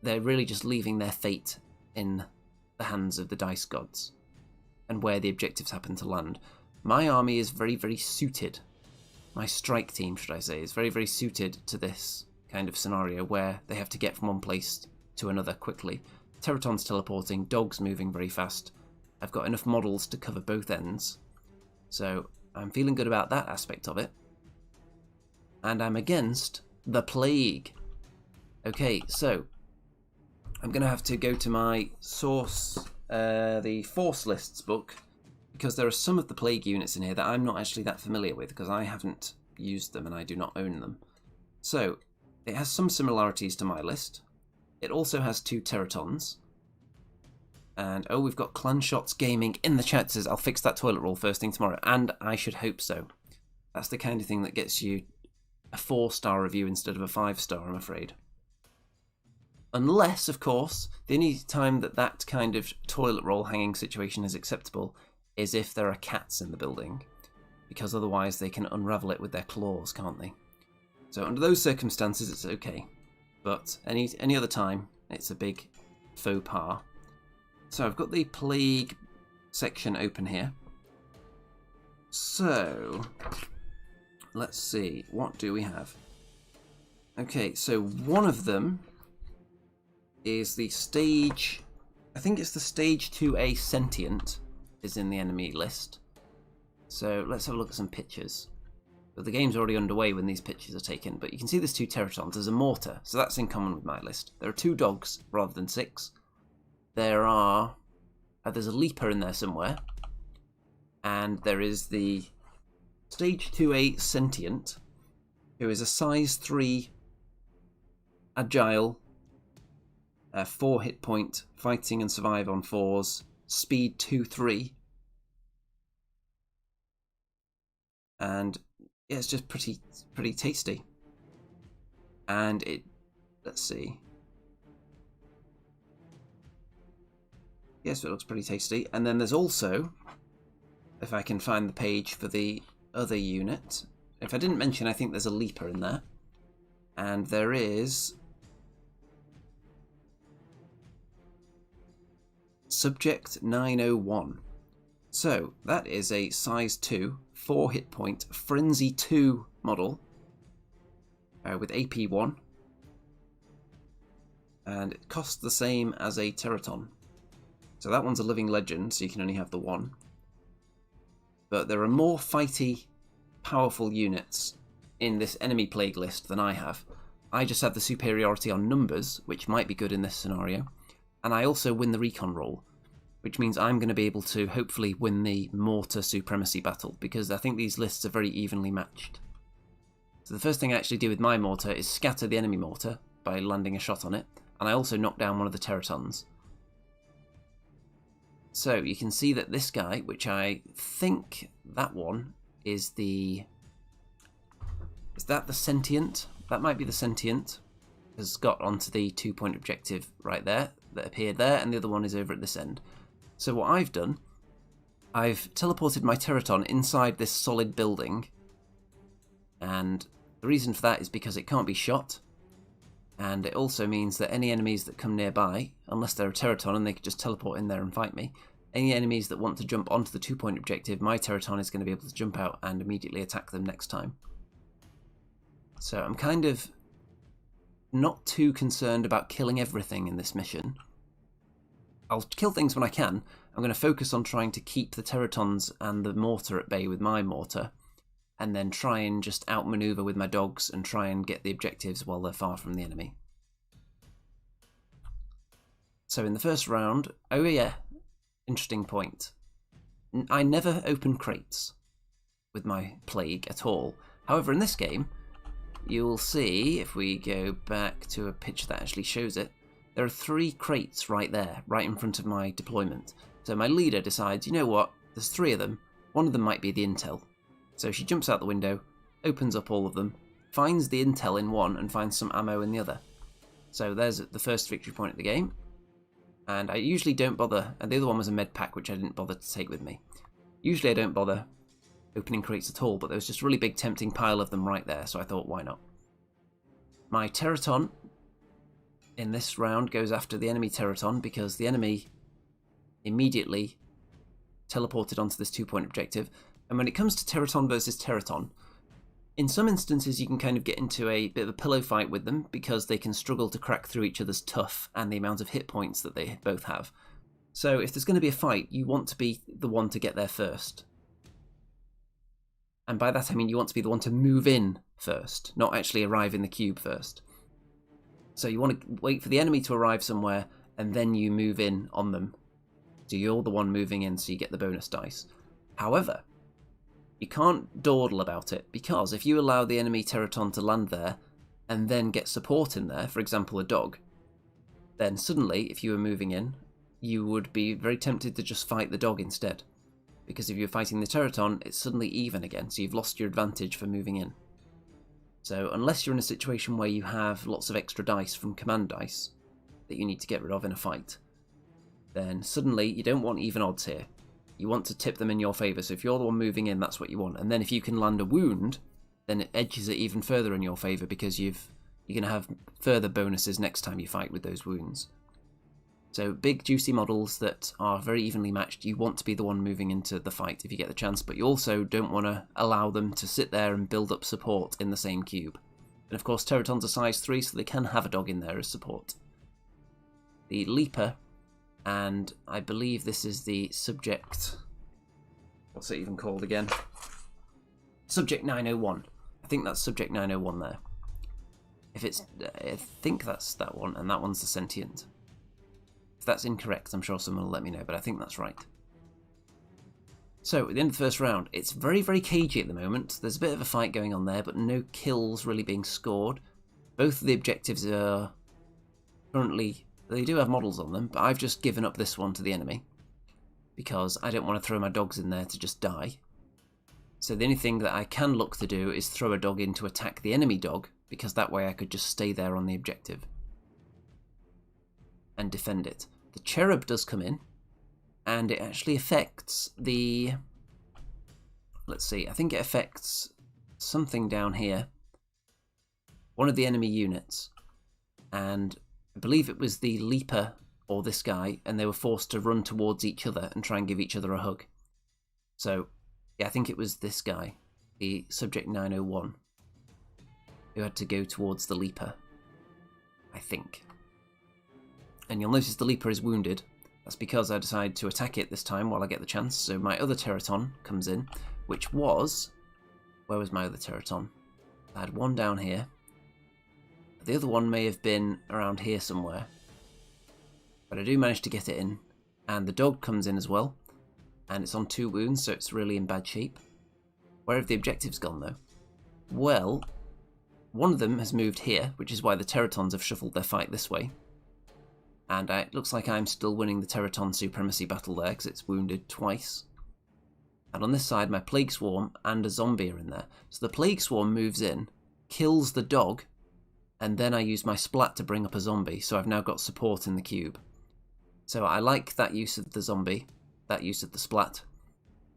they're really just leaving their fate in the hands of the dice gods, and where the objectives happen to land. My army is very, very suited. My strike team, should I say, is very, very suited to this kind of scenario where they have to get from one place to another quickly. Teratons teleporting, dogs moving very fast. I've got enough models to cover both ends, so I'm feeling good about that aspect of it. And I'm against the Plague. Okay, so I'm going to have to go to my source, the Force Lists book, because there are some of the Plague units in here that I'm not actually that familiar with, because I haven't used them and I do not own them. So, it has some similarities to my list. It also has 2 Teratons. And, oh, we've got Clan Shots Gaming in the chat. Says, I'll fix that toilet roll first thing tomorrow. And I should hope so. That's the kind of thing that gets you a 4-star review instead of a 5-star, I'm afraid. Unless, of course, the only time that kind of toilet roll hanging situation is acceptable is if there are cats in the building. Because otherwise they can unravel it with their claws, can't they? So under those circumstances, it's okay. But any other time, it's a big faux pas. So I've got the Plague section open here. So, let's see, what do we have? Okay, so one of them is the stage, I think it's the stage 2A Sentient is in the enemy list. So let's have a look at some pictures. But the game's already underway when these pictures are taken, but you can see there's 2 Teratons. There's a mortar, so that's in common with my list. There are 2 dogs rather than 6. There's a leaper in there somewhere, And there is the Stage 2A Sentient, who is a size 3 agile, 4 hit point, fighting and survive on 4s, speed 2-3. And yeah, it's just pretty tasty. And it, let's see. Yes, it looks pretty tasty. And then there's also, if I can find the page for the other unit. If I didn't mention, I think there's a leaper in there. And there is Subject 901. So that is a size 2, 4 hit point, Frenzy 2 model with AP 1. And it costs the same as a Teraton. So that one's a living legend, so you can only have the one. But there are more fighty, powerful units in this enemy plague list than I have. I just have the superiority on numbers, which might be good in this scenario. And I also win the recon roll, which means I'm going to be able to hopefully win the mortar supremacy battle, because I think these lists are very evenly matched. So the first thing I actually do with my mortar is scatter the enemy mortar by landing a shot on it, and I also knock down one of the Teratons. So you can see that this guy, which I think that one is the... Is that the Sentient? That might be the Sentient. Has got onto the 2-point objective right there, that appeared there, and the other one is over at this end. So what I've done, I've teleported my Teraton inside this solid building, and the reason for that is because it can't be shot, and it also means that any enemies that come nearby, unless they're a Teraton and they could just teleport in there and fight me, any enemies that want to jump onto the 2-point objective, my Teraton is going to be able to jump out and immediately attack them next time. So I'm kind of not too concerned about killing everything in this mission. I'll kill things when I can. I'm going to focus on trying to keep the Teratons and the mortar at bay with my mortar, and then try and just outmaneuver with my dogs and try and get the objectives while they're far from the enemy. So in the first round, oh yeah, interesting point. I never open crates with my plague at all. However, in this game, you'll see, if we go back to a picture that actually shows it, there are 3 crates right there, right in front of my deployment. So my leader decides, you know what, there's 3 of them, one of them might be the intel. So she jumps out the window, opens up all of them, finds the intel in one and finds some ammo in the other. So there's the first victory point of the game. And I usually don't bother, and the other one was a med pack which I didn't bother to take with me. Usually I don't bother opening crates at all, but there was just a really big tempting pile of them right there, so I thought, why not? My Teraton in this round goes after the enemy Teraton because the enemy immediately teleported onto this 2-point objective. And when it comes to Teraton versus Teraton, in some instances you can kind of get into a bit of a pillow fight with them because they can struggle to crack through each other's tough and the amount of hit points that they both have. So if there's going to be a fight, you want to be the one to get there first. And by that I mean you want to be the one to move in first, not actually arrive in the cube first. So you want to wait for the enemy to arrive somewhere and then you move in on them. So you're the one moving in, so you get the bonus dice. However, you can't dawdle about it, because if you allow the enemy Teraton to land there and then get support in there, for example a dog, then suddenly, if you were moving in, you would be very tempted to just fight the dog instead. Because if you're fighting the Teraton, it's suddenly even again, so you've lost your advantage for moving in. So unless you're in a situation where you have lots of extra dice from command dice that you need to get rid of in a fight, then suddenly you don't want even odds here. You want to tip them in your favour, so if you're the one moving in, that's what you want. And then if you can land a wound, then it edges it even further in your favour because you're going to have further bonuses next time you fight with those wounds. So big juicy models that are very evenly matched, you want to be the one moving into the fight if you get the chance, but you also don't want to allow them to sit there and build up support in the same cube. And of course Teratons are size 3, so they can have a dog in there as support. The Leaper, and I believe this is the Subject... What's it even called again? Subject 901. I think that's Subject 901 there. If it's... I think that's that one, and that one's the Sentient. If that's incorrect, I'm sure someone will let me know, but I think that's right. So, at the end of the first round, it's very, very cagey at the moment. There's a bit of a fight going on there, but no kills really being scored. Both of the objectives are currently... They do have models on them, but I've just given up this one to the enemy because I don't want to throw my dogs in there to just die. So the only thing that I can look to do is throw a dog in to attack the enemy dog, because that way I could just stay there on the objective and defend it. The cherub does come in, and it actually affects the... Let's see, I think it affects something down here. One of the enemy units. And I believe it was the leaper, or this guy, and they were forced to run towards each other and try and give each other a hug. So, yeah, I think it was this guy, the Subject 901, who had to go towards the leaper, I think. And you'll notice the leaper is wounded. That's because I decided to attack it this time while I get the chance. So my other Teraton comes in, which was... Where was my other Teraton? I had one down here. The other one may have been around here somewhere. But I do manage to get it in. And the dog comes in as well. And it's on 2 wounds, so it's really in bad shape. Where have the objectives gone, though? Well, one of them has moved here, which is why the Teratons have shuffled their fight this way. And it looks like I'm still winning the Teraton supremacy battle there, because it's wounded twice. And on this side, my Plague Swarm and a zombie are in there. So the Plague Swarm moves in, kills the dog, and then I use my Splat to bring up a zombie, so I've now got support in the cube. So I like that use of the zombie, that use of the Splat.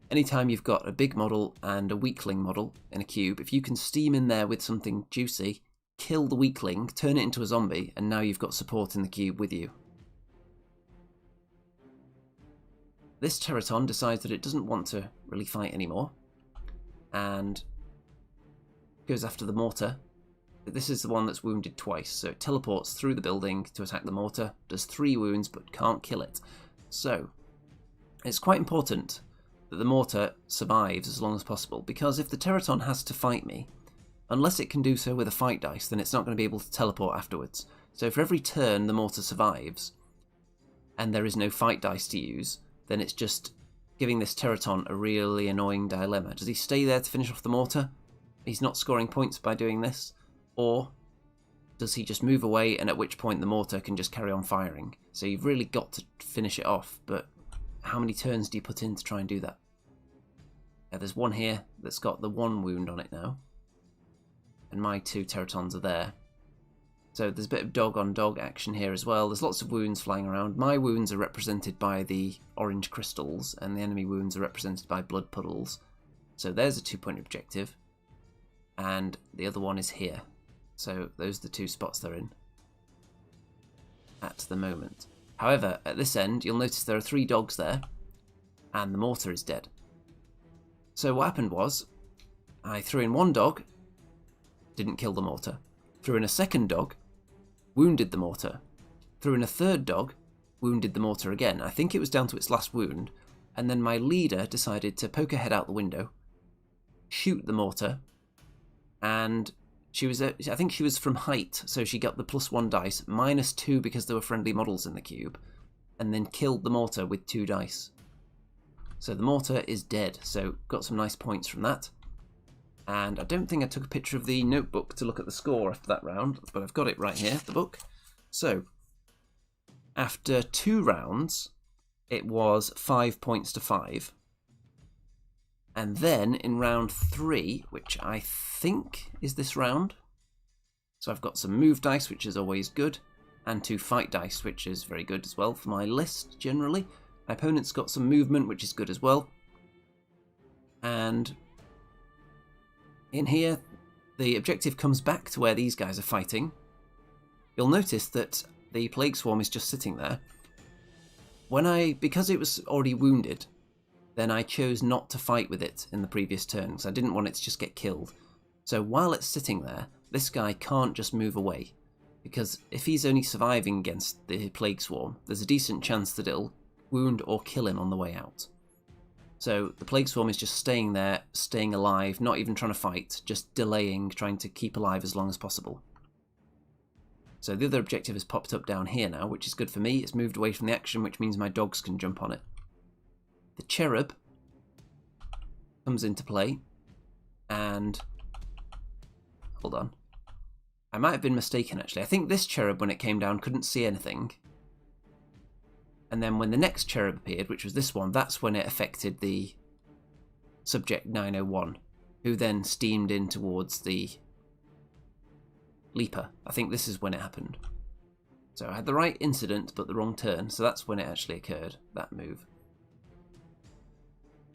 Anytime you've got a big model and a weakling model in a cube, if you can steam in there with something juicy, kill the weakling, turn it into a zombie, and now you've got support in the cube with you. This Teraton decides that it doesn't want to really fight anymore, and goes after the mortar. This is the one that's wounded twice, so it teleports through the building to attack the mortar, does 3 wounds but can't kill it. So, it's quite important that the mortar survives as long as possible, because if the Teraton has to fight me, unless it can do so with a fight dice, then it's not going to be able to teleport afterwards. So for every turn the mortar survives, and there is no fight dice to use, then it's just giving this Teraton a really annoying dilemma. Does he stay there to finish off the mortar? He's not scoring points by doing this. Or does he just move away, and at which point the mortar can just carry on firing? So you've really got to finish it off, but how many turns do you put in to try and do that? Yeah, there's one here that's got the 1 wound on it now. And my 2 Teratons are there. So there's a bit of dog-on-dog action here as well. There's lots of wounds flying around. My wounds are represented by the orange crystals, and the enemy wounds are represented by blood puddles. So there's a 2-point objective. And the other one is here. So those are the 2 spots they're in at the moment. However, at this end, you'll notice there are 3 dogs there, and the mortar is dead. So what happened was, I threw in 1 dog, didn't kill the mortar. Threw in a 2nd dog, wounded the mortar. Threw in a 3rd dog, wounded the mortar again. I think it was down to its last wound, and then my leader decided to poke her head out the window, shoot the mortar, and she was, I think she was from height, so she got the +1 dice, -2 because there were friendly models in the cube, and then killed the mortar with 2 dice. So the mortar is dead, so got some nice points from that. And I don't think I took a picture of the notebook to look at the score after that round, but I've got it right here, the book. So, after 2 rounds, it was 5 points to 5. And then in round 3, which I think is this round, so I've got some move dice, which is always good, and 2 fight dice, which is very good as well for my list generally. My opponent's got some movement, which is good as well. And in here, the objective comes back to where these guys are fighting. You'll notice that the Plague Swarm is just sitting there. Because it was already wounded, then I chose not to fight with it in the previous turn, because I didn't want it to just get killed. So while it's sitting there, this guy can't just move away, because if he's only surviving against the Plague Swarm, there's a decent chance that it'll wound or kill him on the way out. So the Plague Swarm is just staying there, staying alive, not even trying to fight, just delaying, trying to keep alive as long as possible. So the other objective has popped up down here now, which is good for me. It's moved away from the action, which means my dogs can jump on it. The Cherub comes into play, and hold on, I might have been mistaken actually. I think this cherub, when it came down, couldn't see anything, and then when the next cherub appeared, which was this one, that's when it affected the subject 901, who then steamed in towards the leaper. I think this is when it happened. So I had the right incident but the wrong turn, so that's when it actually occurred, that move.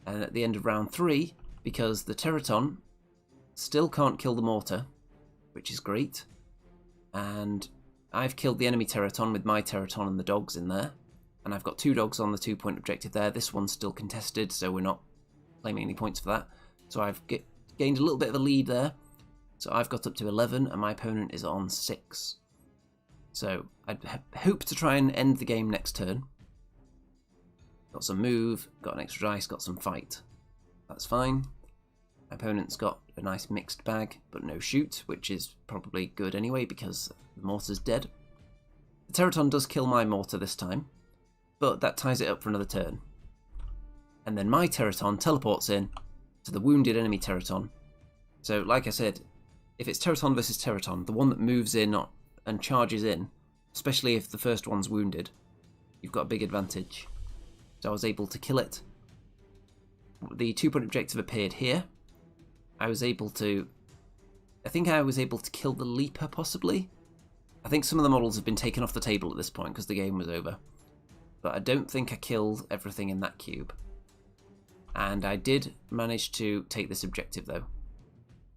And at the end of round 3, because the Teraton still can't kill the mortar, which is great, and I've killed the enemy Teraton with my Teraton and the dogs in there, and I've got 2 dogs on the 2-point objective there. This one's still contested, so we're not claiming any points for that. So I've gained a little bit of a lead there. So I've got up to 11, and my opponent is on 6. So I'd hope to try and end the game next turn. Got some move, got an extra dice, got some fight. That's fine. My opponent's got a nice mixed bag, but no shoot, which is probably good anyway because the mortar's dead. The Teraton does kill my mortar this time, but that ties it up for another turn. And then my Teraton teleports in to the wounded enemy Teraton. So like I said, if it's Teraton versus Teraton, the one that moves in and charges in, especially if the first one's wounded, you've got a big advantage. So I was able to kill it. The 2-point objective appeared here. I think I was able to kill the leaper, possibly. I think some of the models have been taken off the table at this point because the game was over. But I don't think I killed everything in that cube. And I did manage to take this objective though.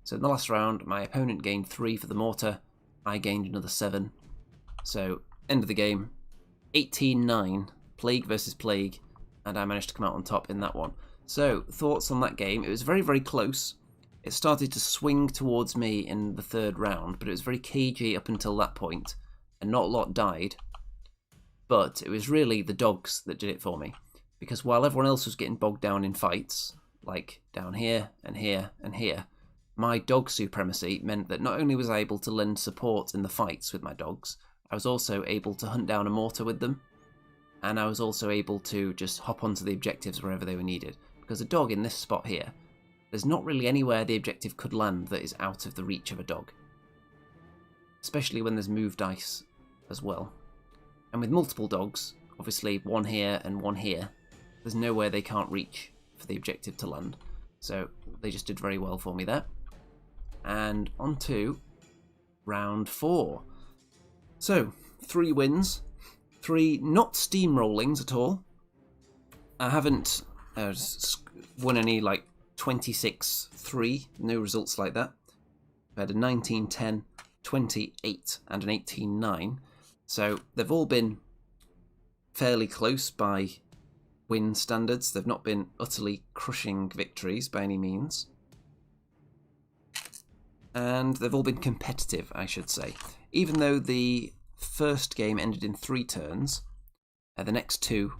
So in the last round, my opponent gained 3 for the mortar, I gained another 7. So, end of the game, 18-9, Plague versus Plague, and I managed to come out on top in that one. So, thoughts on that game? It was very, very close. It started to swing towards me in the 3rd round, but it was very cagey up until that point, and not a lot died. But it was really the dogs that did it for me, because while everyone else was getting bogged down in fights, like down here, and here, and here, my dog supremacy meant that not only was I able to lend support in the fights with my dogs, I was also able to hunt down a mortar with them, and I was also able to just hop onto the objectives wherever they were needed. Because a dog in this spot here, there's not really anywhere the objective could land that is out of the reach of a dog. Especially when there's move dice as well. And with multiple dogs, obviously one here and one here, there's nowhere they can't reach for the objective to land. So they just did very well for me there. And on to round 4. So, 3 wins, 3 not steamrollings at all. I haven't won any like 26-3, no results like that. I had a 19-10, 28 and an 18-9. So they've all been fairly close by win standards. They've not been utterly crushing victories by any means. And they've all been competitive, I should say. Even though the first game ended in 3 turns, the next 2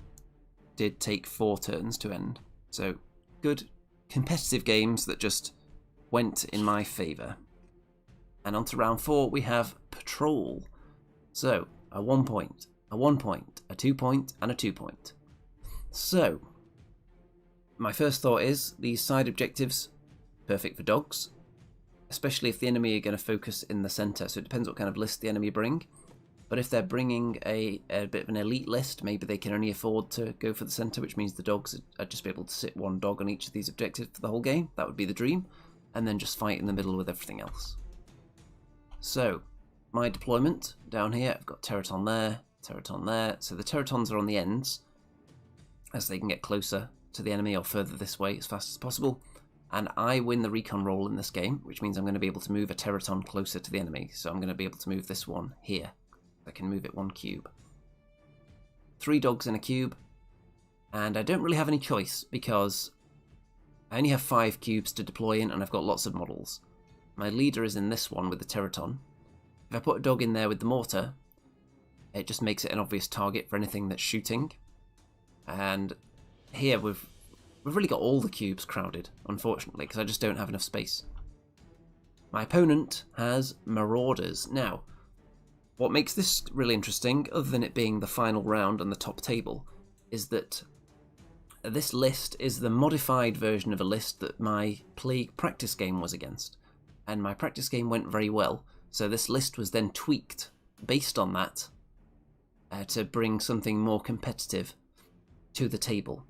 did take 4 turns to end. So good competitive games that just went in my favour. And on to round 4, we have Patrol. So, a 1 point, a 1 point, a 2 point, and a 2 point. So, my first thought is, these side objectives, perfect for dogs. Especially if the enemy are going to focus in the centre, so it depends what kind of list the enemy bring. But if they're bringing a bit of an elite list, maybe they can only afford to go for the centre, which means the dogs would just be able to sit 1 dog on each of these objectives for the whole game. That would be the dream. And then just fight in the middle with everything else. So, my deployment down here, I've got Teraton there, Teraton there. So the Teratons are on the ends, as they can get closer to the enemy or further this way as fast as possible. And I win the recon role in this game, which means I'm going to be able to move a Teraton closer to the enemy. So I'm going to be able to move this one here. I can move it 1 cube. 3 dogs in a cube. And I don't really have any choice because I only have 5 cubes to deploy in and I've got lots of models. My leader is in this one with the Teraton. If I put a dog in there with the mortar, it just makes it an obvious target for anything that's shooting. And here we've really got all the cubes crowded, unfortunately, because I just don't have enough space. My opponent has Marauders. Now, what makes this really interesting, other than it being the final round on the top table, is that this list is the modified version of a list that my Plague practice game was against. And my practice game went very well, so this list was then tweaked based on that to bring something more competitive to the table.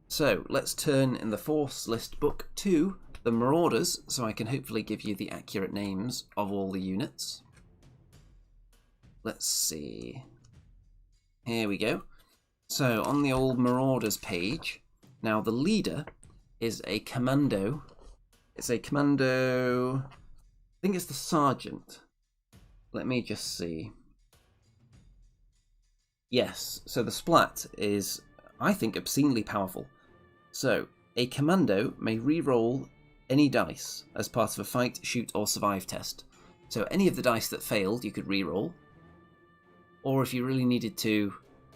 So let's turn in the Force list book to the Marauders, so I can hopefully give you the accurate names of all the units. Let's see. Here we go. So on the old Marauders page, now the leader is a commando. It's a commando, I think it's the sergeant. Let me just see. Yes, so the splat is, I think, obscenely powerful. So, a commando may re-roll any dice as part of a fight, shoot, or survive test. So any of the dice that failed, you could re-roll. Or if you really needed to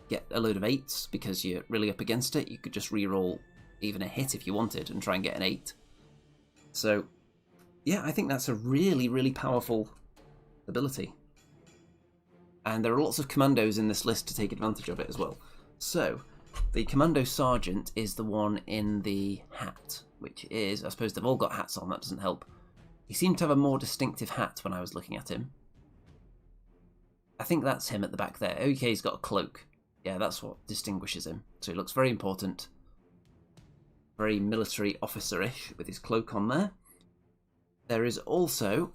get a load of 8s because you're really up against it, you could just re-roll even a hit if you wanted and try and get an 8. So, yeah, I think that's a really, really powerful ability. And there are lots of commandos in this list to take advantage of it as well. So, the Commando Sergeant is the one in the hat, which is, I suppose they've all got hats on, that doesn't help. He seemed to have a more distinctive hat when I was looking at him. I think that's him at the back there. Okay, he's got a cloak. Yeah, that's what distinguishes him. So he looks very important. Very military officer-ish with his cloak on there. There is also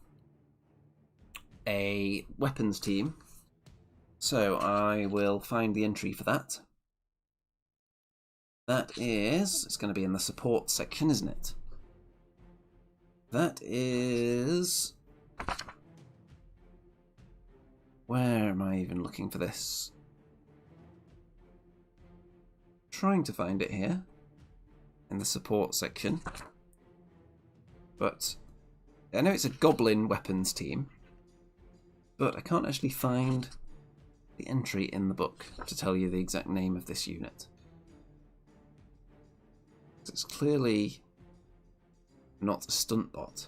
a weapons team. So I will find the entry for that. That is, it's going to be in the support section, isn't it? That is... Where am I even looking for this? Trying to find it here. In the support section. But I know it's a goblin weapons team. But I can't actually find the entry in the book to tell you the exact name of this unit. It's clearly not a stunt bot.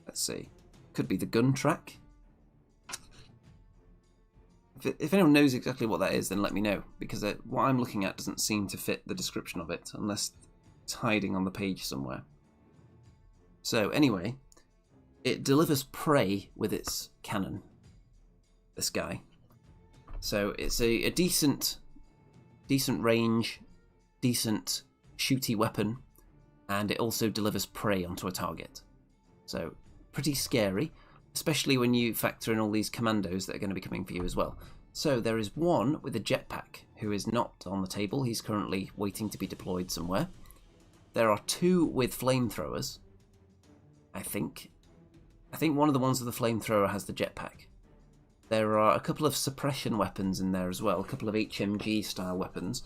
Let's see. Could be the gun track. If anyone knows exactly what that is, then let me know, because what I'm looking at doesn't seem to fit the description of it, unless it's hiding on the page somewhere. So anyway, it delivers prey with its cannon, this guy. So it's a decent range, decent shooty weapon, and it also delivers prey onto a target. So pretty scary, especially when you factor in all these commandos that are going to be coming for you as well. So there is one with a jetpack who is not on the table. He's currently waiting to be deployed somewhere. There are 2 with flamethrowers, I think. I think one of the ones with the flamethrower has the jetpack. There are a couple of suppression weapons in there as well, a couple of HMG style weapons.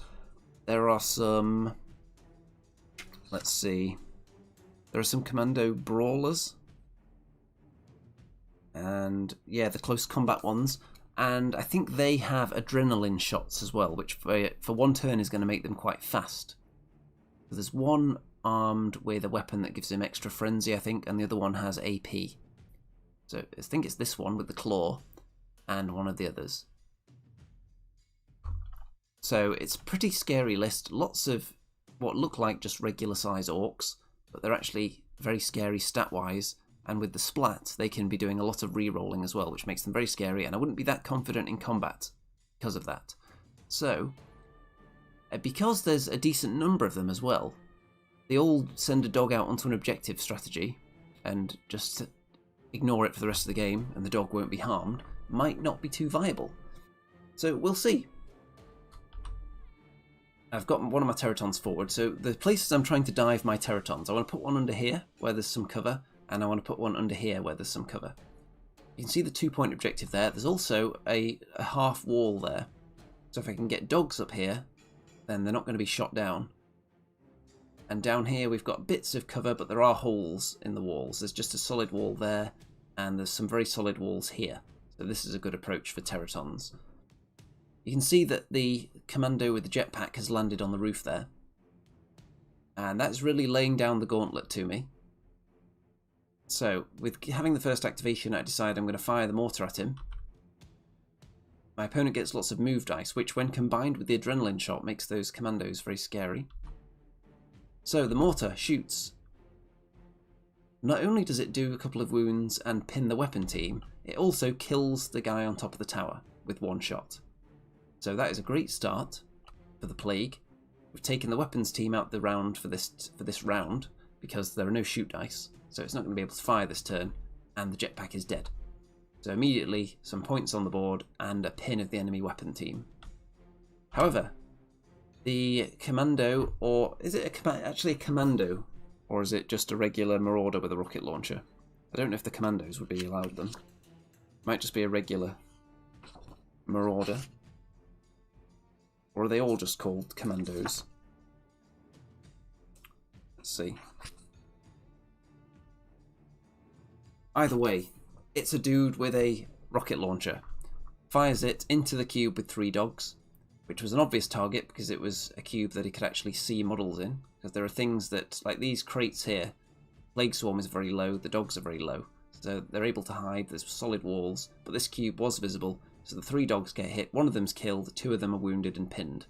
There are some... Let's see. There are some commando brawlers. And yeah, the close combat ones. And I think they have adrenaline shots as well, which for one turn is going to make them quite fast. So there's one armed with a weapon that gives him extra frenzy, I think, and the other one has AP. So I think it's this one with the claw and one of the others. So it's a pretty scary list. Lots of what look like just regular size orcs, but they're actually very scary stat-wise. And with the splat, they can be doing a lot of re-rolling as well, which makes them very scary, and I wouldn't be that confident in combat because of that. So, because there's a decent number of them as well, the old send a dog out onto an objective strategy, and just ignore it for the rest of the game, and the dog won't be harmed, might not be too viable. So, we'll see. I've got one of my Terratons forward, so the places I'm trying to dive my Terratons, I want to put one under here, where there's some cover, and I want to put one under here where there's some cover. You can see the 2-point objective there. There's also a half wall there. So if I can get dogs up here, then they're not going to be shot down. And down here we've got bits of cover, but there are holes in the walls. There's just a solid wall there, and there's some very solid walls here. So this is a good approach for Terratons. You can see that the commando with the jetpack has landed on the roof there. And that's really laying down the gauntlet to me. So, with having the first activation, I decide I'm going to fire the mortar at him. My opponent gets lots of move dice, which when combined with the adrenaline shot makes those commandos very scary. So the mortar shoots. Not only does it do a couple of wounds and pin the weapon team, it also kills the guy on top of the tower with one shot. So that is a great start for the Plague. We've taken the weapons team out the round for this round because there are no shoot dice, so it's not going to be able to fire this turn, and the jetpack is dead. So immediately some points on the board and a pin of the enemy weapon team. However, the commando, or is it actually a commando, or is it just a regular marauder with a rocket launcher? I don't know if the commandos would be allowed them. Might just be a regular marauder. Or are they all just called commandos? Let's see. Either way, it's a dude with a rocket launcher. Fires it into the cube with 3 dogs, which was an obvious target because it was a cube that he could actually see models in. Because there are things that, like these crates here, Plague Swarm is very low, the dogs are very low. So they're able to hide, there's solid walls, but this cube was visible. So the 3 dogs get hit, 1 of them's killed, 2 of them are wounded and pinned.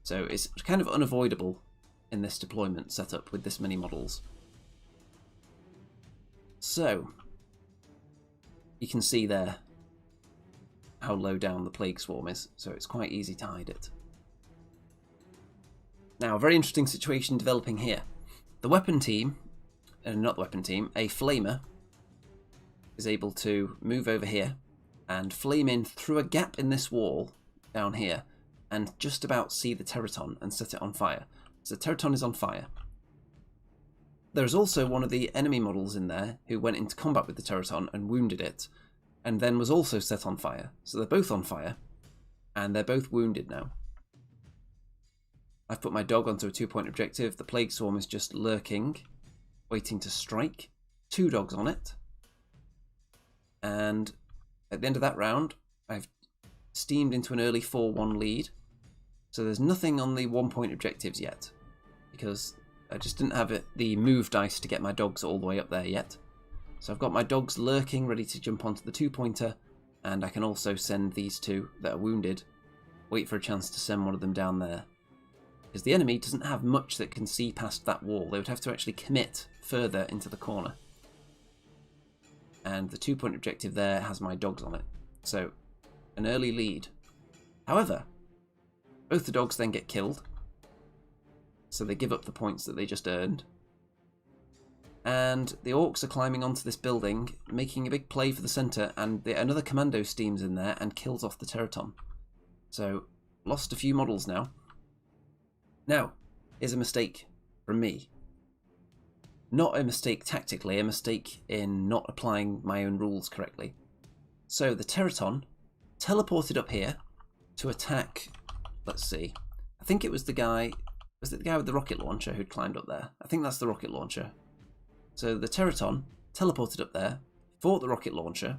So it's kind of unavoidable in this deployment setup with this many models. So, you can see there how low down the Plague Swarm is, so it's quite easy to hide it. Now, a very interesting situation developing here. The weapon team, not the weapon team, a flamer is able to move over here and flame in through a gap in this wall down here and just about see the Territon and set it on fire. So the Territon is on fire. There's also one of the enemy models in there who went into combat with the Territon and wounded it, and then was also set on fire. So they're both on fire, and they're both wounded now. I've put my dog onto a 2-point objective. The Plague Swarm is just lurking, waiting to strike. 2 dogs on it. And at the end of that round, I've steamed into an early 4-1 lead. So there's nothing on the 1-point objectives yet, because I just didn't have the move dice to get my dogs all the way up there yet. So I've got my dogs lurking, ready to jump onto the 2-pointer, and I can also send these 2 that are wounded, wait for a chance to send one of them down there. Because the enemy doesn't have much that can see past that wall. They would have to actually commit further into the corner. And the 2-point objective there has my dogs on it. So, an early lead. However, both the dogs then get killed. So they give up the points that they just earned. And the orcs are climbing onto this building, making a big play for the centre, and another commando steams in there and kills off the Territon. So, lost a few models now. Now, here's a mistake from me. Not a mistake tactically, a mistake in not applying my own rules correctly. So the Territon teleported up here to attack, let's see, I think it was the guy, was it the guy with the rocket launcher who'd climbed up there? I think that's the rocket launcher. So the Territon teleported up there, fought the rocket launcher,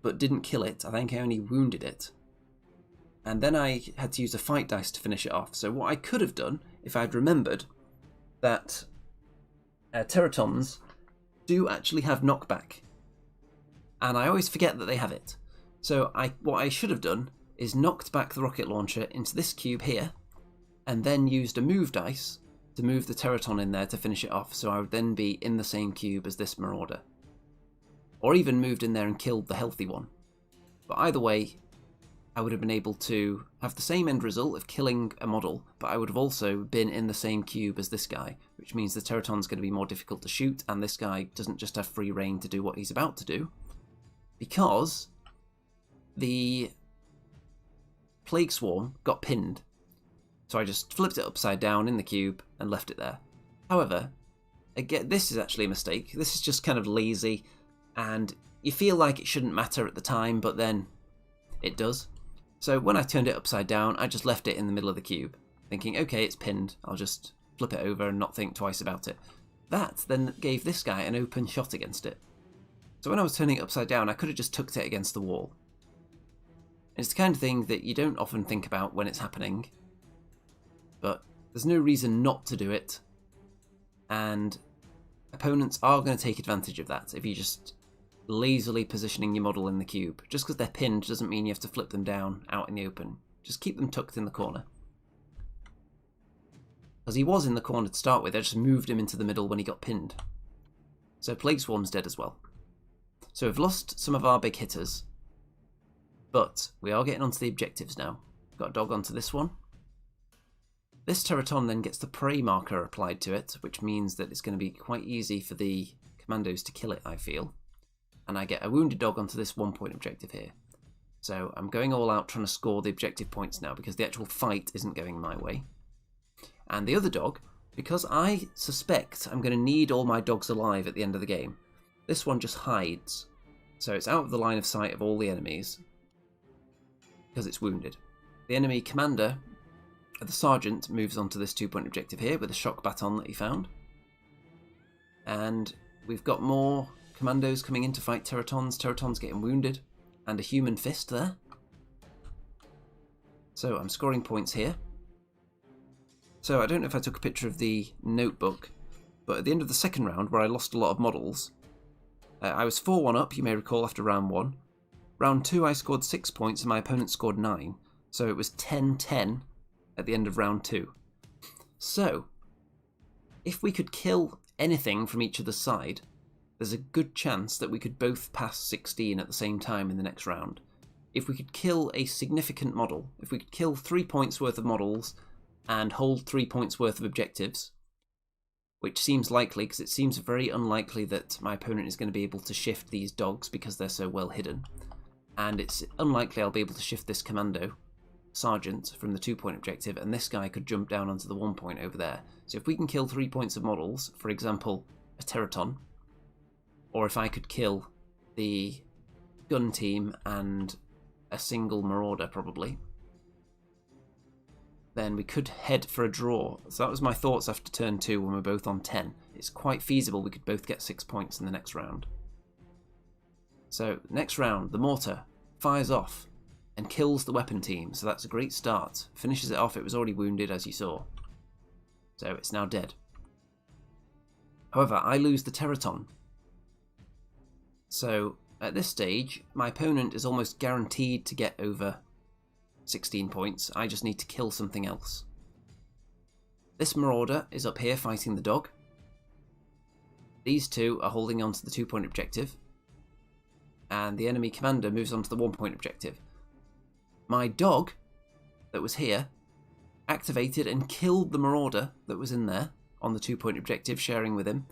but didn't kill it. I think I only wounded it. And then I had to use a fight dice to finish it off. So what I could have done, if I'd remembered that Terratons do actually have knockback. And I always forget that they have it. So what I should have done is knocked back the rocket launcher into this cube here, and then used a move dice to move the Territon in there to finish it off, so I would then be in the same cube as this Marauder. Or even moved in there and killed the healthy one. But either way, I would have been able to have the same end result of killing a model, but I would have also been in the same cube as this guy, which means the Territon's going to be more difficult to shoot, and this guy doesn't just have free reign to do what he's about to do, because the Plague Swarm got pinned. So I just flipped it upside down in the cube and left it there. However, again, this is actually a mistake. This is just kind of lazy, and you feel like it shouldn't matter at the time, but then it does. So when I turned it upside down, I just left it in the middle of the cube, thinking, okay, it's pinned, I'll just flip it over and not think twice about it. That then gave this guy an open shot against it. So when I was turning it upside down, I could have just tucked it against the wall. It's the kind of thing that you don't often think about when it's happening, but there's no reason not to do it, and opponents are going to take advantage of that if you just lazily positioning your model in the cube. Just because they're pinned doesn't mean you have to flip them down out in the open. Just keep them tucked in the corner. Because he was in the corner to start with, I just moved him into the middle when he got pinned. So Plague Swarm's dead as well. So we've lost some of our big hitters, but we are getting onto the objectives now. Got a dog onto this one. This Teraton then gets the prey marker applied to it, which means that it's going to be quite easy for the commandos to kill it, I feel. And I get a wounded dog onto this 1 point objective here. So I'm going all out trying to score the objective points now because the actual fight isn't going my way. And the other dog, because I suspect I'm going to need all my dogs alive at the end of the game, this one just hides. So it's out of the line of sight of all the enemies because it's wounded. The enemy commander, the sergeant, moves on to this 2 point objective here with a shock baton that he found. And we've got more commandos coming in to fight Teratons. Teratons getting wounded. And a human fist there. So I'm scoring points here. So I don't know if I took a picture of the notebook, but at the end of the second round, where I lost a lot of models, I was 4-1 up, you may recall, after round 1. Round 2 I scored 6 points and my opponent scored 9. So it was 10-10 at the end of round 2. So, if we could kill anything from each other's side, there's a good chance that we could both pass 16 at the same time in the next round. If we could kill a significant model, if we could kill 3 points worth of models and hold 3 points worth of objectives, which seems likely because it seems very unlikely that my opponent is going to be able to shift these dogs because they're so well hidden. And it's unlikely I'll be able to shift this commando sergeant from the 2 point objective, and this guy could jump down onto the 1 point over there. So if we can kill 3 points of models, for example, a Teraton, or if I could kill the gun team and a single marauder probably, then we could head for a draw. So that was my thoughts after turn 2 when we're both on 10. It's quite feasible we could both get 6 points in the next round. So next round, the mortar fires off and kills the weapon team, so that's a great start. Finishes it off, it was already wounded as you saw. So it's now dead. However, I lose the Teraton. So at this stage, my opponent is almost guaranteed to get over 16 points. I just need to kill something else. This marauder is up here fighting the dog. These two are holding on to the 2 point objective. And the enemy commander moves on to the 1 point objective. My dog that was here activated and killed the marauder that was in there on the 2 point objective, sharing with him.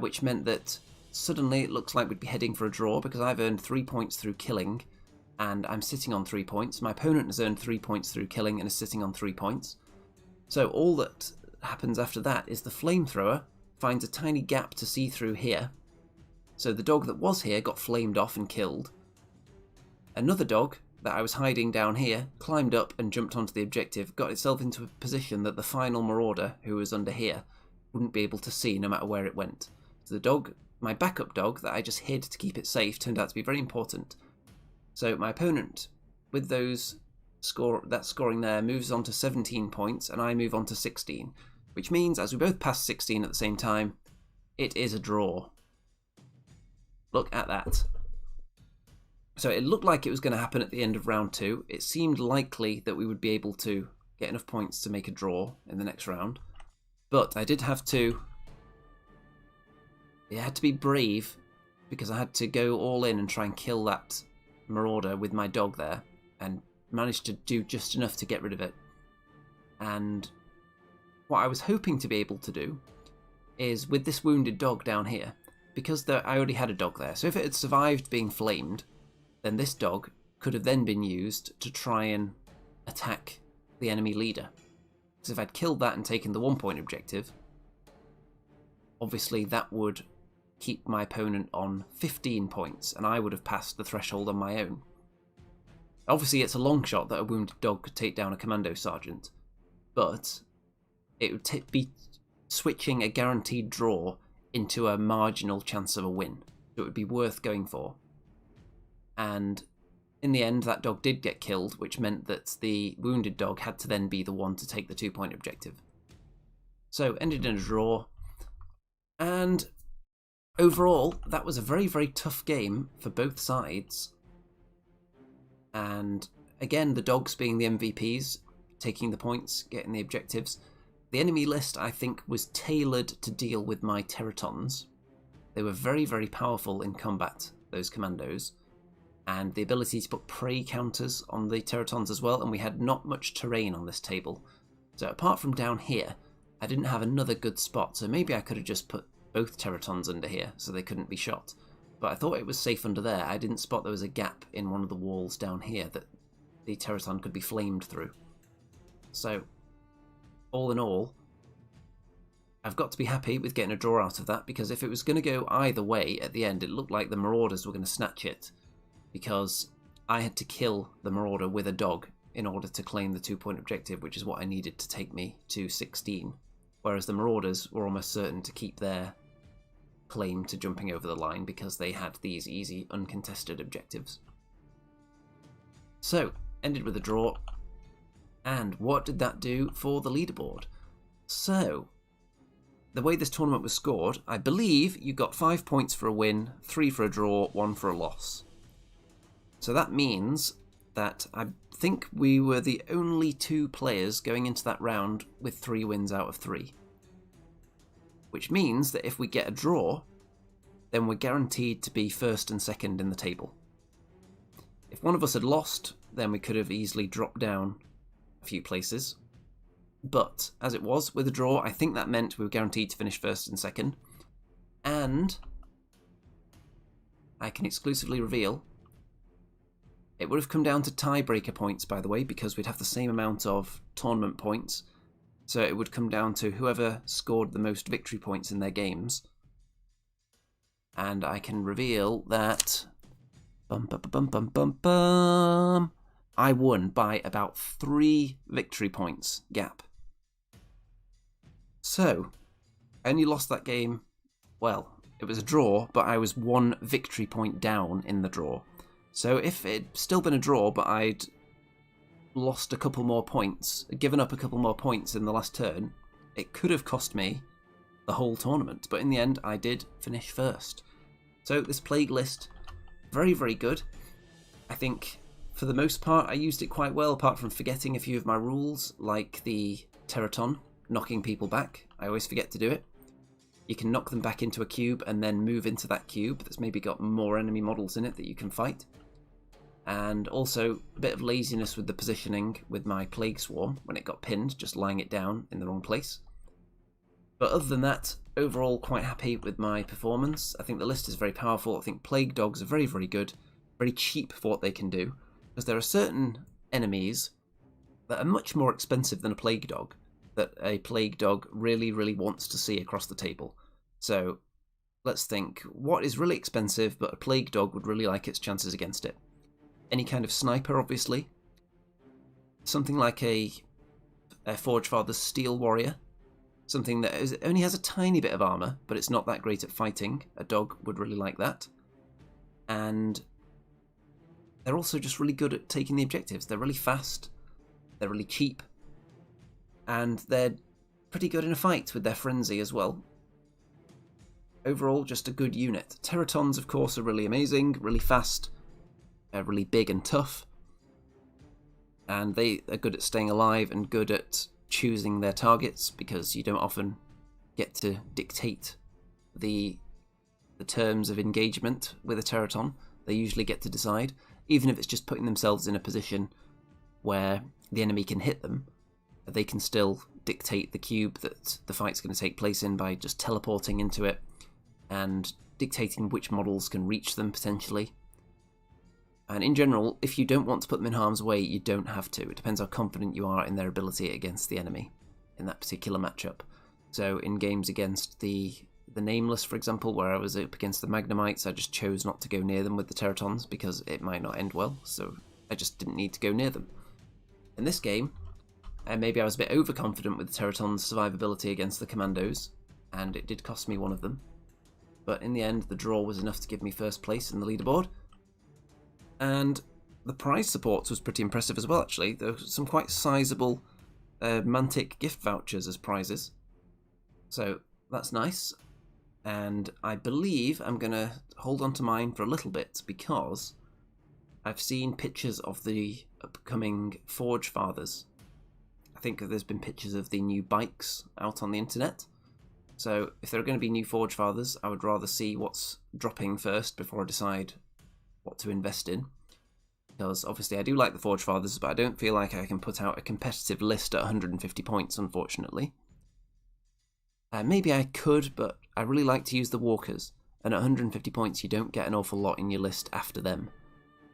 Which meant that suddenly it looks like we'd be heading for a draw because I've earned 3 points through killing and I'm sitting on 3 points. My opponent has earned 3 points through killing and is sitting on 3 points. So all that happens after that is the flamethrower finds a tiny gap to see through here. So the dog that was here got flamed off and killed. Another dog that I was hiding down here climbed up and jumped onto the objective, got itself into a position that the final marauder, who was under here, wouldn't be able to see no matter where it went. So the dog, my backup dog that I just hid to keep it safe, turned out to be very important. So my opponent, with that scoring there, moves on to 17 points, and I move on to 16, which means as we both pass 16 at the same time, it is a draw. Look at that. So it looked like it was going to happen at the end of round 2. It seemed likely that we would be able to get enough points to make a draw in the next round. But I did have to... It had to be brave, because I had to go all in and try and kill that marauder with my dog there, and managed to do just enough to get rid of it. And what I was hoping to be able to do is, with this wounded dog down here, because I already had a dog there, so if it had survived being flamed, then this dog could have then been used to try and attack the enemy leader. Because if I'd killed that and taken the 1 point objective, obviously that would keep my opponent on 15 points, and I would have passed the threshold on my own. Obviously it's a long shot that a wounded dog could take down a commando sergeant, but it would be switching a guaranteed draw into a marginal chance of a win. So it would be worth going for. And in the end, that dog did get killed, which meant that the wounded dog had to then be the one to take the 2 point objective. So ended in a draw. And overall, that was a very, very tough game for both sides. And again, the dogs being the MVPs, taking the points, getting the objectives. The enemy list, I think, was tailored to deal with my Teratons. They were very, very powerful in combat, those commandos. And the ability to put prey counters on the Teratons as well, and we had not much terrain on this table. So apart from down here, I didn't have another good spot, so maybe I could have just put both Teratons under here so they couldn't be shot. But I thought it was safe under there. I didn't spot there was a gap in one of the walls down here that the Teraton could be flamed through. So, all in all, I've got to be happy with getting a draw out of that, because if it was going to go either way at the end, it looked like the Marauders were going to snatch it, because I had to kill the Marauder with a dog in order to claim the 2-point objective, which is what I needed to take me to 16, whereas the Marauders were almost certain to keep their claim to jumping over the line because they had these easy, uncontested objectives. So, ended with a draw, and what did that do for the leaderboard? So, the way this tournament was scored, I believe you got 5 points for a win, 3 for a draw, 1 for a loss. So that means that I think we were the only 2 players going into that round with 3 wins out of 3. Which means that if we get a draw, then we're guaranteed to be first and second in the table. If one of us had lost, then we could have easily dropped down a few places. But, as it was, with a draw, I think that meant we were guaranteed to finish first and second. And I can exclusively reveal it would have come down to tiebreaker points, by the way, because we'd have the same amount of tournament points. So it would come down to whoever scored the most victory points in their games. And I can reveal that I won by about 3 victory points gap. So, I only lost that game, well, it was a draw, but I was 1 victory point down in the draw. So if it'd still been a draw, but I'd lost a couple more points, given up a couple more points in the last turn, it could have cost me the whole tournament. But in the end, I did finish first. So this plague list, very, very good. I think for the most part, I used it quite well, apart from forgetting a few of my rules, like the Teraton, knocking people back. I always forget to do it. You can knock them back into a cube and then move into that cube that's maybe got more enemy models in it that you can fight. And also a bit of laziness with the positioning with my Plague Swarm when it got pinned, just lying it down in the wrong place. But other than that, overall quite happy with my performance. I think the list is very powerful. I think Plague Dogs are very, very good, very cheap for what they can do, because there are certain enemies that are much more expensive than a Plague Dog, that a Plague Dog really, really wants to see across the table. So let's think, what is really expensive but a Plague Dog would really like its chances against it? Any kind of sniper, obviously. Something like a Forge Father's Steel Warrior. Something that only has a tiny bit of armour, but it's not that great at fighting. A dog would really like that. And they're also just really good at taking the objectives. They're really fast, they're really cheap, and they're pretty good in a fight with their frenzy as well. Overall, just a good unit. Teratons, of course, are really amazing, really fast, really big and tough, and they are good at staying alive and good at choosing their targets, because you don't often get to dictate the terms of engagement with a Teraton. They usually get to decide, even if it's just putting themselves in a position where the enemy can hit them. They can still dictate the cube that the fight's going to take place in by just teleporting into it and dictating which models can reach them potentially. And in general, if you don't want to put them in harm's way, you don't have to. It depends how confident you are in their ability against the enemy in that particular matchup. So in games against the Nameless, for example, where I was up against the Magnemites, I just chose not to go near them with the Teratons because it might not end well, so I just didn't need to go near them. In this game, maybe I was a bit overconfident with the Teraton's survivability against the Commandos, and it did cost me one of them. But in the end, the draw was enough to give me first place in the leaderboard. And the prize supports was pretty impressive as well, actually. There were some quite sizable Mantic gift vouchers as prizes. So that's nice. And I believe I'm going to hold on to mine for a little bit because I've seen pictures of the upcoming Forge Fathers. I think there's been pictures of the new bikes out on the internet. So if there are going to be new Forge Fathers, I would rather see what's dropping first before I decide what to invest in. Because obviously I do like the Forge Fathers, but I don't feel like I can put out a competitive list at 150 points, unfortunately. Maybe I could, but I really like to use the Walkers, and at 150 points you don't get an awful lot in your list after them.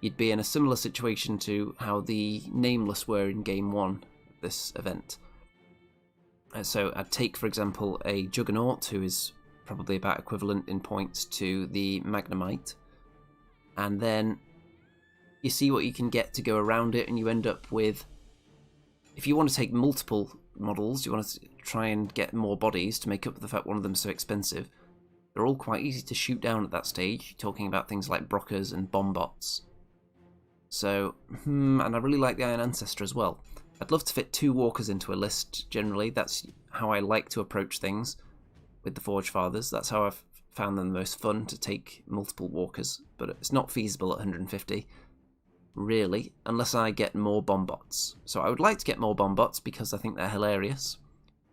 You'd be in a similar situation to how the Nameless were in Game 1 of this event. So I'd take, for example, a Juggernaut, who is probably about equivalent in points to the Magnemite, and then you see what you can get to go around it, and you end up with, if you want to take multiple models, you want to try and get more bodies to make up for the fact one of them is so expensive. They're all quite easy to shoot down at that stage, talking about things like Brockers and Bombots. So, and I really like the Iron Ancestor as well. I'd love to fit 2 Walkers into a list, generally. That's how I like to approach things with the Forge Fathers. That's how I've found them the most fun, to take multiple Walkers, but it's not feasible at 150. Really, unless I get more Bombots. So I would like to get more Bombots because I think they're hilarious,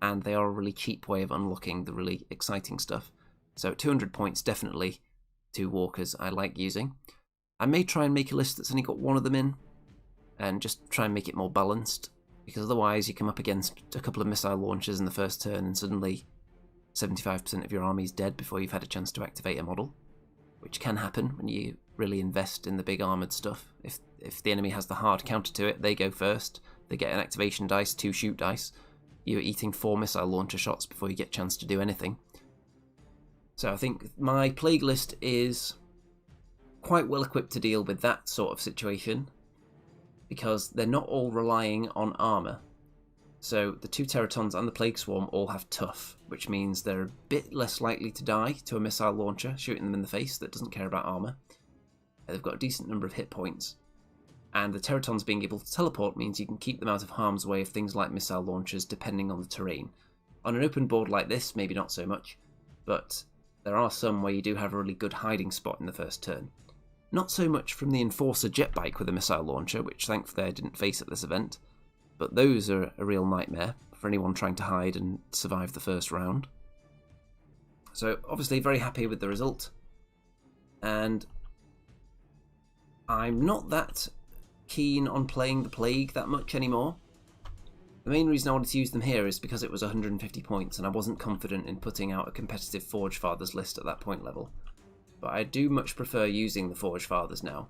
and they are a really cheap way of unlocking the really exciting stuff. So 200 points, definitely 2 Walkers I like using. I may try and make a list that's only got 1 of them in, and just try and make it more balanced, because otherwise you come up against a couple of missile launchers in the first turn and suddenly 75% of your army's dead before you've had a chance to activate a model, which can happen when you really invest in the big armoured stuff. If the enemy has the hard counter to it, they go first, they get an activation dice, 2 shoot dice, you're eating 4 missile launcher shots before you get a chance to do anything. So I think my Plague list is quite well equipped to deal with that sort of situation, because they're not all relying on armour. So the 2 Teratons and the Plague Swarm all have tough, which means they're a bit less likely to die to a missile launcher shooting them in the face that doesn't care about armour. They've got a decent number of hit points, and the Teratons being able to teleport means you can keep them out of harm's way of things like missile launchers depending on the terrain. On an open board like this, maybe not so much, but there are some where you do have a really good hiding spot in the first turn. Not so much from the Enforcer jetbike with a missile launcher, which thankfully I didn't face at this event, but those are a real nightmare for anyone trying to hide and survive the first round. So obviously very happy with the result, and I'm not that keen on playing the Plague that much anymore. The main reason I wanted to use them here is because it was 150 points and I wasn't confident in putting out a competitive Forge Fathers list at that point level. But I do much prefer using the Forge Fathers now.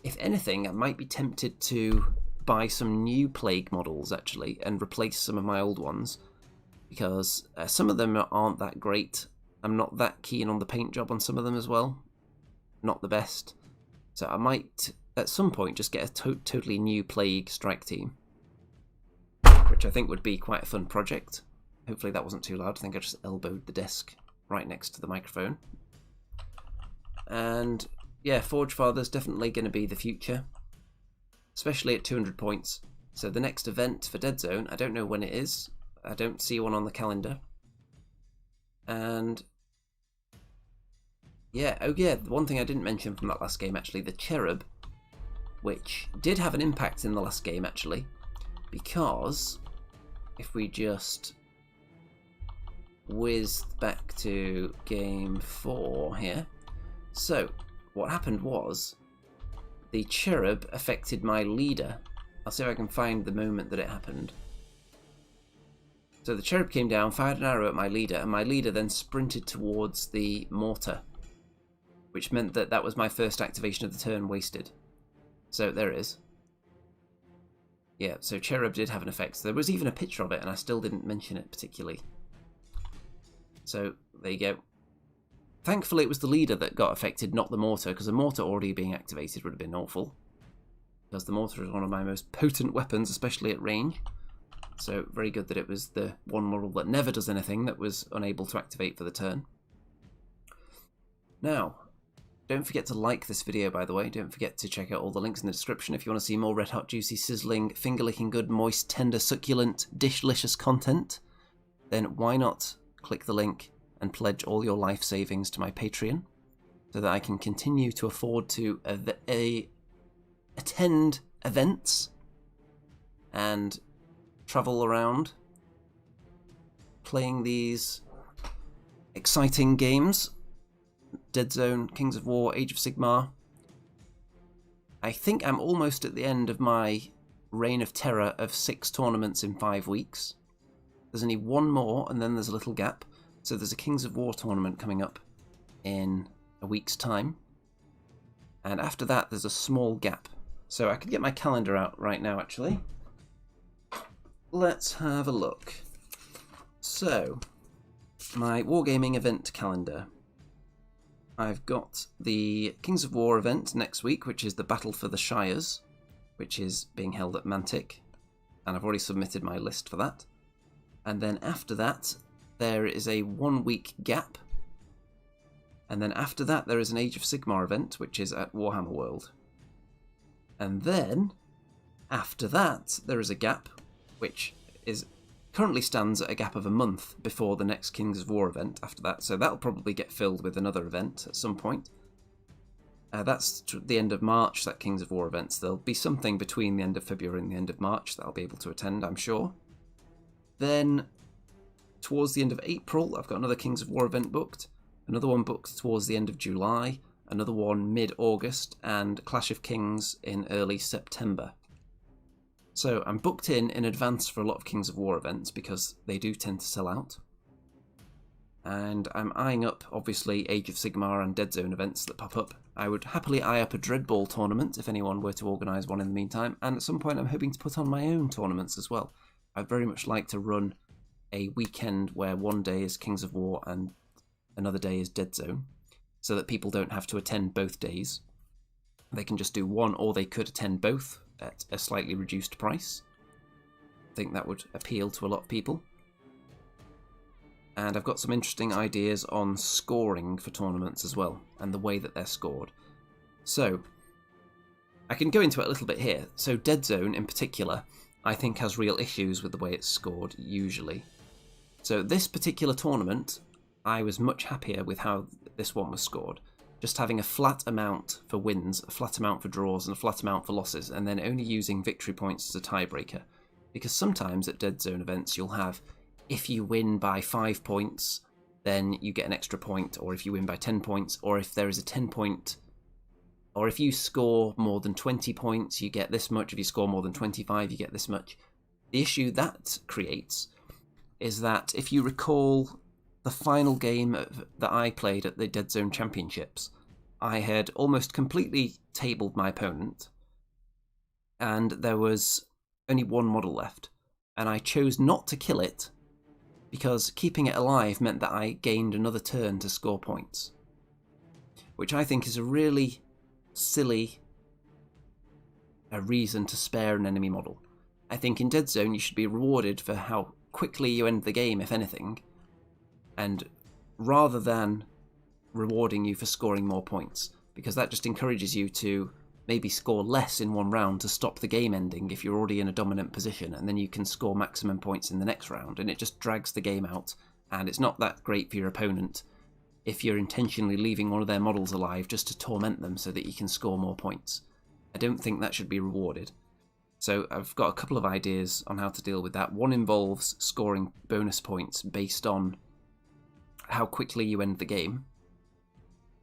If anything, I might be tempted to buy some new Plague models actually and replace some of my old ones, because some of them aren't that great. I'm not that keen on the paint job on some of them as well. Not the best. So I might, at some point, just get a totally new Plague strike team, which I think would be quite a fun project. Hopefully that wasn't too loud. I think I just elbowed the desk right next to the microphone. And yeah, Forge Fathers definitely going to be the future, especially at 200 points. So the next event for Deadzone, I don't know when it is. I don't see one on the calendar. And yeah, oh yeah, the one thing I didn't mention from that last game actually, the Cherub, which did have an impact in the last game actually, because if we just whiz back to game 4 here. So what happened was the Cherub affected my leader. I'll see if I can find the moment that it happened. So the Cherub came down, fired an arrow at my leader, and my leader then sprinted towards the mortar, which meant that that was my first activation of the turn wasted. So there it is. Yeah, so Cherub did have an effect. So there was even a picture of it, and I still didn't mention it particularly. So there you go. Thankfully it was the leader that got affected, not the mortar, because the mortar already being activated would have been awful, because the mortar is one of my most potent weapons, especially at range. So very good that it was the one model that never does anything that was unable to activate for the turn. Now, don't forget to like this video, by the way. Don't forget to check out all the links in the description if you want to see more red hot, juicy, sizzling, finger-licking good, moist, tender, succulent, dishlicious content. Then why not click the link and pledge all your life savings to my Patreon so that I can continue to afford to attend events and travel around playing these exciting games. Deadzone, Kings of War, Age of Sigmar. I think I'm almost at the end of my reign of terror of 6 tournaments in 5 weeks. There's only one more and then there's a little gap. So there's a Kings of War tournament coming up in a week's time. And after that there's a small gap. So I could get my calendar out right now actually. Let's have a look. So, my Wargaming event calendar. I've got the Kings of War event next week, which is the Battle for the Shires, which is being held at Mantic, and I've already submitted my list for that. And then after that, there is a 1-week gap, and then after that there is an Age of Sigmar event, which is at Warhammer World. And then, after that, there is a gap, which is currently stands at a gap of a month before the next Kings of War event after that, so that'll probably get filled with another event at some point. That's the end of March, that Kings of War event. So there'll be something between the end of February and the end of March that I'll be able to attend, I'm sure. Then, towards the end of April, I've got another Kings of War event booked, another one booked towards the end of July, another one mid-August, and Clash of Kings in early September. So I'm booked in advance for a lot of Kings of War events because they do tend to sell out. And I'm eyeing up, obviously, Age of Sigmar and Deadzone events that pop up. I would happily eye up a Dreadball tournament if anyone were to organise one in the meantime, and at some point I'm hoping to put on my own tournaments as well. I'd very much like to run a weekend where one day is Kings of War and another day is Deadzone, so that people don't have to attend both days. They can just do one, or they could attend both at a slightly reduced price. I think that would appeal to a lot of people. And I've got some interesting ideas on scoring for tournaments as well, and the way that they're scored. So, I can go into it a little bit here. So Deadzone in particular, I think has real issues with the way it's scored, usually. So this particular tournament, I was much happier with how this one was scored. Just having a flat amount for wins, a flat amount for draws, and a flat amount for losses, and then only using victory points as a tiebreaker. Because sometimes at Deadzone events you'll have, if you win by 5 points, then you get an extra point, or if you win by 10 points, or if there is a 10 point, or if you score more than 20 points, you get this much, if you score more than 25, you get this much. The issue that creates is that if you recall the final game that I played at the Deadzone Championships, I had almost completely tabled my opponent, and there was only one model left, and I chose not to kill it because keeping it alive meant that I gained another turn to score points, which I think is a really silly reason to spare an enemy model. I think in Deadzone you should be rewarded for how quickly you end the game, if anything, and rather than rewarding you for scoring more points, because that just encourages you to maybe score less in one round to stop the game ending if you're already in a dominant position, and then you can score maximum points in the next round, and it just drags the game out, and it's not that great for your opponent if you're intentionally leaving one of their models alive just to torment them so that you can score more points. I don't think that should be rewarded. So I've got a couple of ideas on how to deal with that. One involves scoring bonus points based on how quickly you end the game,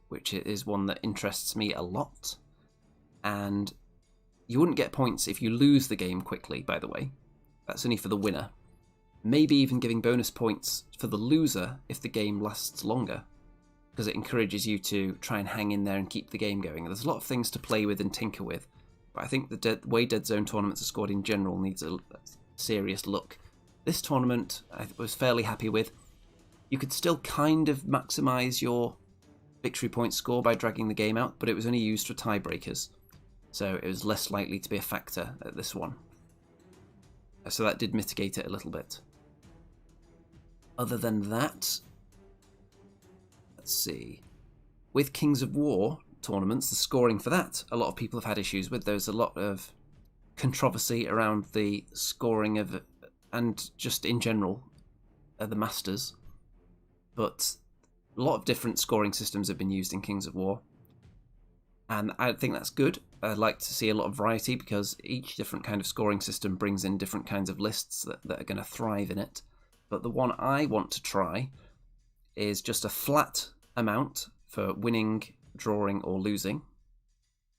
which is one that interests me a lot. And you wouldn't get points if you lose the game quickly, by the way. That's only for the winner. Maybe even giving bonus points for the loser if the game lasts longer, because it encourages you to try and hang in there and keep the game going. There's a lot of things to play with and tinker with, but I think the way Deadzone tournaments are scored in general needs a serious look. This tournament I was fairly happy with. You could still kind of maximise your victory point score by dragging the game out, but it was only used for tiebreakers, so it was less likely to be a factor at this one. So that did mitigate it a little bit. Other than that, let's see. With Kings of War tournaments, the scoring for that, a lot of people have had issues with. There's a lot of controversy around the scoring of, and just in general, the Masters. But A lot of different scoring systems have been used in Kings of War, and I think that's good. I'd like to see a lot of variety because each different kind of scoring system brings in different kinds of lists that are going to thrive in it. But the one I want to try is just a flat amount for winning, drawing, or losing.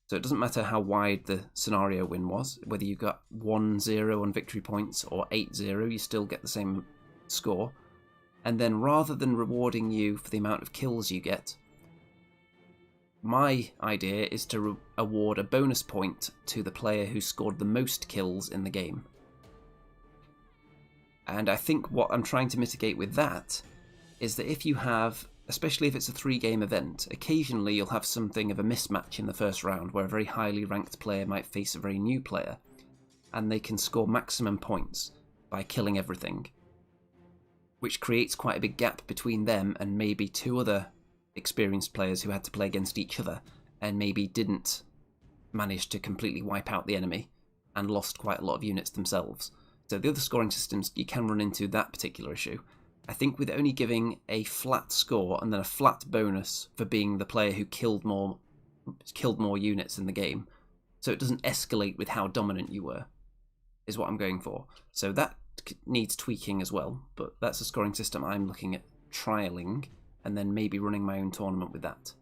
So it doesn't matter how wide the scenario win was, whether you got 1-0 on victory points or 8-0, you still get the same score. And then rather than rewarding you for the amount of kills you get, my idea is to award a bonus point to the player who scored the most kills in the game. And I think what I'm trying to mitigate with that is that if you have, especially if it's a 3-game event, occasionally you'll have something of a mismatch in the first round where a very highly ranked player might face a very new player, and they can score maximum points by killing everything, which creates quite a big gap between them and maybe 2 other experienced players who had to play against each other and maybe didn't manage to completely wipe out the enemy and lost quite a lot of units themselves. So the other scoring systems, you can run into that particular issue. I think with only giving a flat score and then a flat bonus for being the player who killed more units in the game, so it doesn't escalate with how dominant you were, is what I'm going for. So that needs tweaking as well, but that's a scoring system I'm looking at trialing and then maybe running my own tournament with that.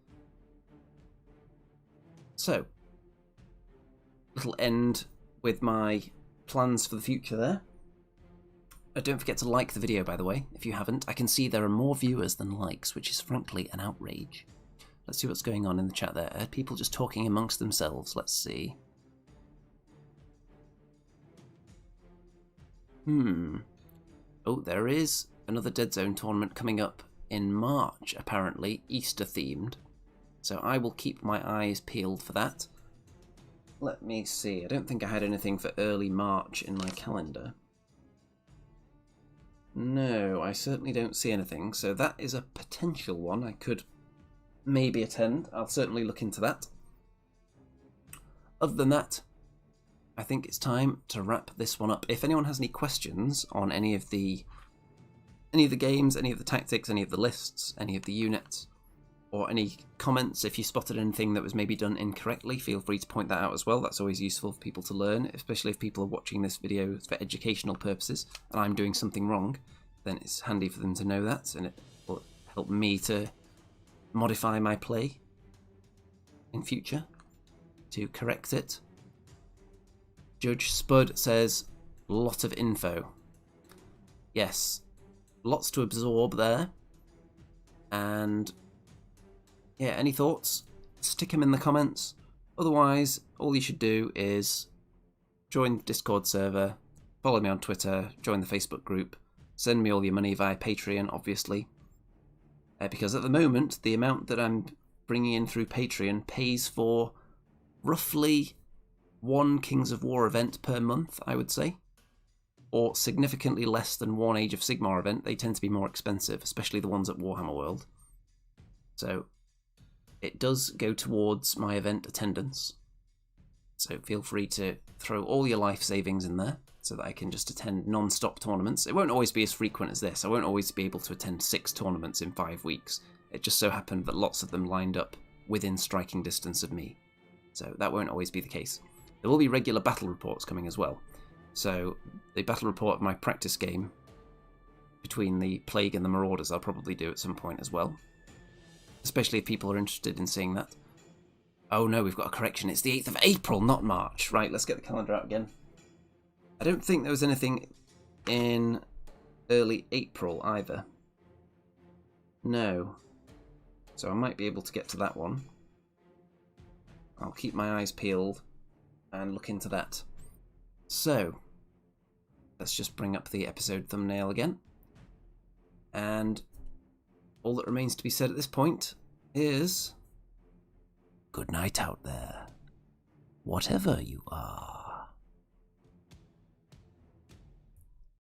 So, little end with my plans for the future there. Don't forget to like the video, by the way, if you haven't. I can see there are more viewers than likes, which is frankly an outrage. Let's see what's going on in the chat there. People just talking amongst themselves. Let's see. Oh, there is another Deadzone tournament coming up in March, apparently, Easter themed. So I will keep my eyes peeled for that. Let me see. I don't think I had anything for early March in my calendar. No, I certainly don't see anything, so that is a potential one I could maybe attend. I'll certainly look into that. Other than that, I think it's time to wrap this one up. If anyone has any questions on any of the games, any of the tactics, any of the lists, any of the units, or any comments, if you spotted anything that was maybe done incorrectly, feel free to point that out as well. That's always useful for people to learn, especially if people are watching this video for educational purposes and I'm doing something wrong, then it's handy for them to know that, and it will help me to modify my play in future to correct it. Judge Spud says, lot of info. Yes, lots to absorb there, and yeah, any thoughts? Stick them in the comments. Otherwise, all you should do is join the Discord server, follow me on Twitter, join the Facebook group, send me all your money via Patreon, obviously. Because at the moment, the amount that I'm bringing in through Patreon pays for roughly 1 Kings of War event per month, I would say. Or significantly less than 1 Age of Sigmar event. They tend to be more expensive, especially the ones at Warhammer World. So it does go towards my event attendance. So feel free to throw all your life savings in there so that I can just attend non-stop tournaments. It won't always be as frequent as this. I won't always be able to attend 6 tournaments in 5 weeks. It just so happened that lots of them lined up within striking distance of me. So that won't always be the case. There will be regular battle reports coming as well. So the battle report of my practice game between the Plague and the Marauders I'll probably do at some point as well. Especially if people are interested in seeing that. Oh no, we've got a correction. It's the 8th of April, not March. Right, let's get the calendar out again. I don't think there was anything in early April either. No. So I might be able to get to that one. I'll keep my eyes peeled and look into that. So, let's just bring up the episode thumbnail again. And all that remains to be said at this point is good night out there, whatever you are.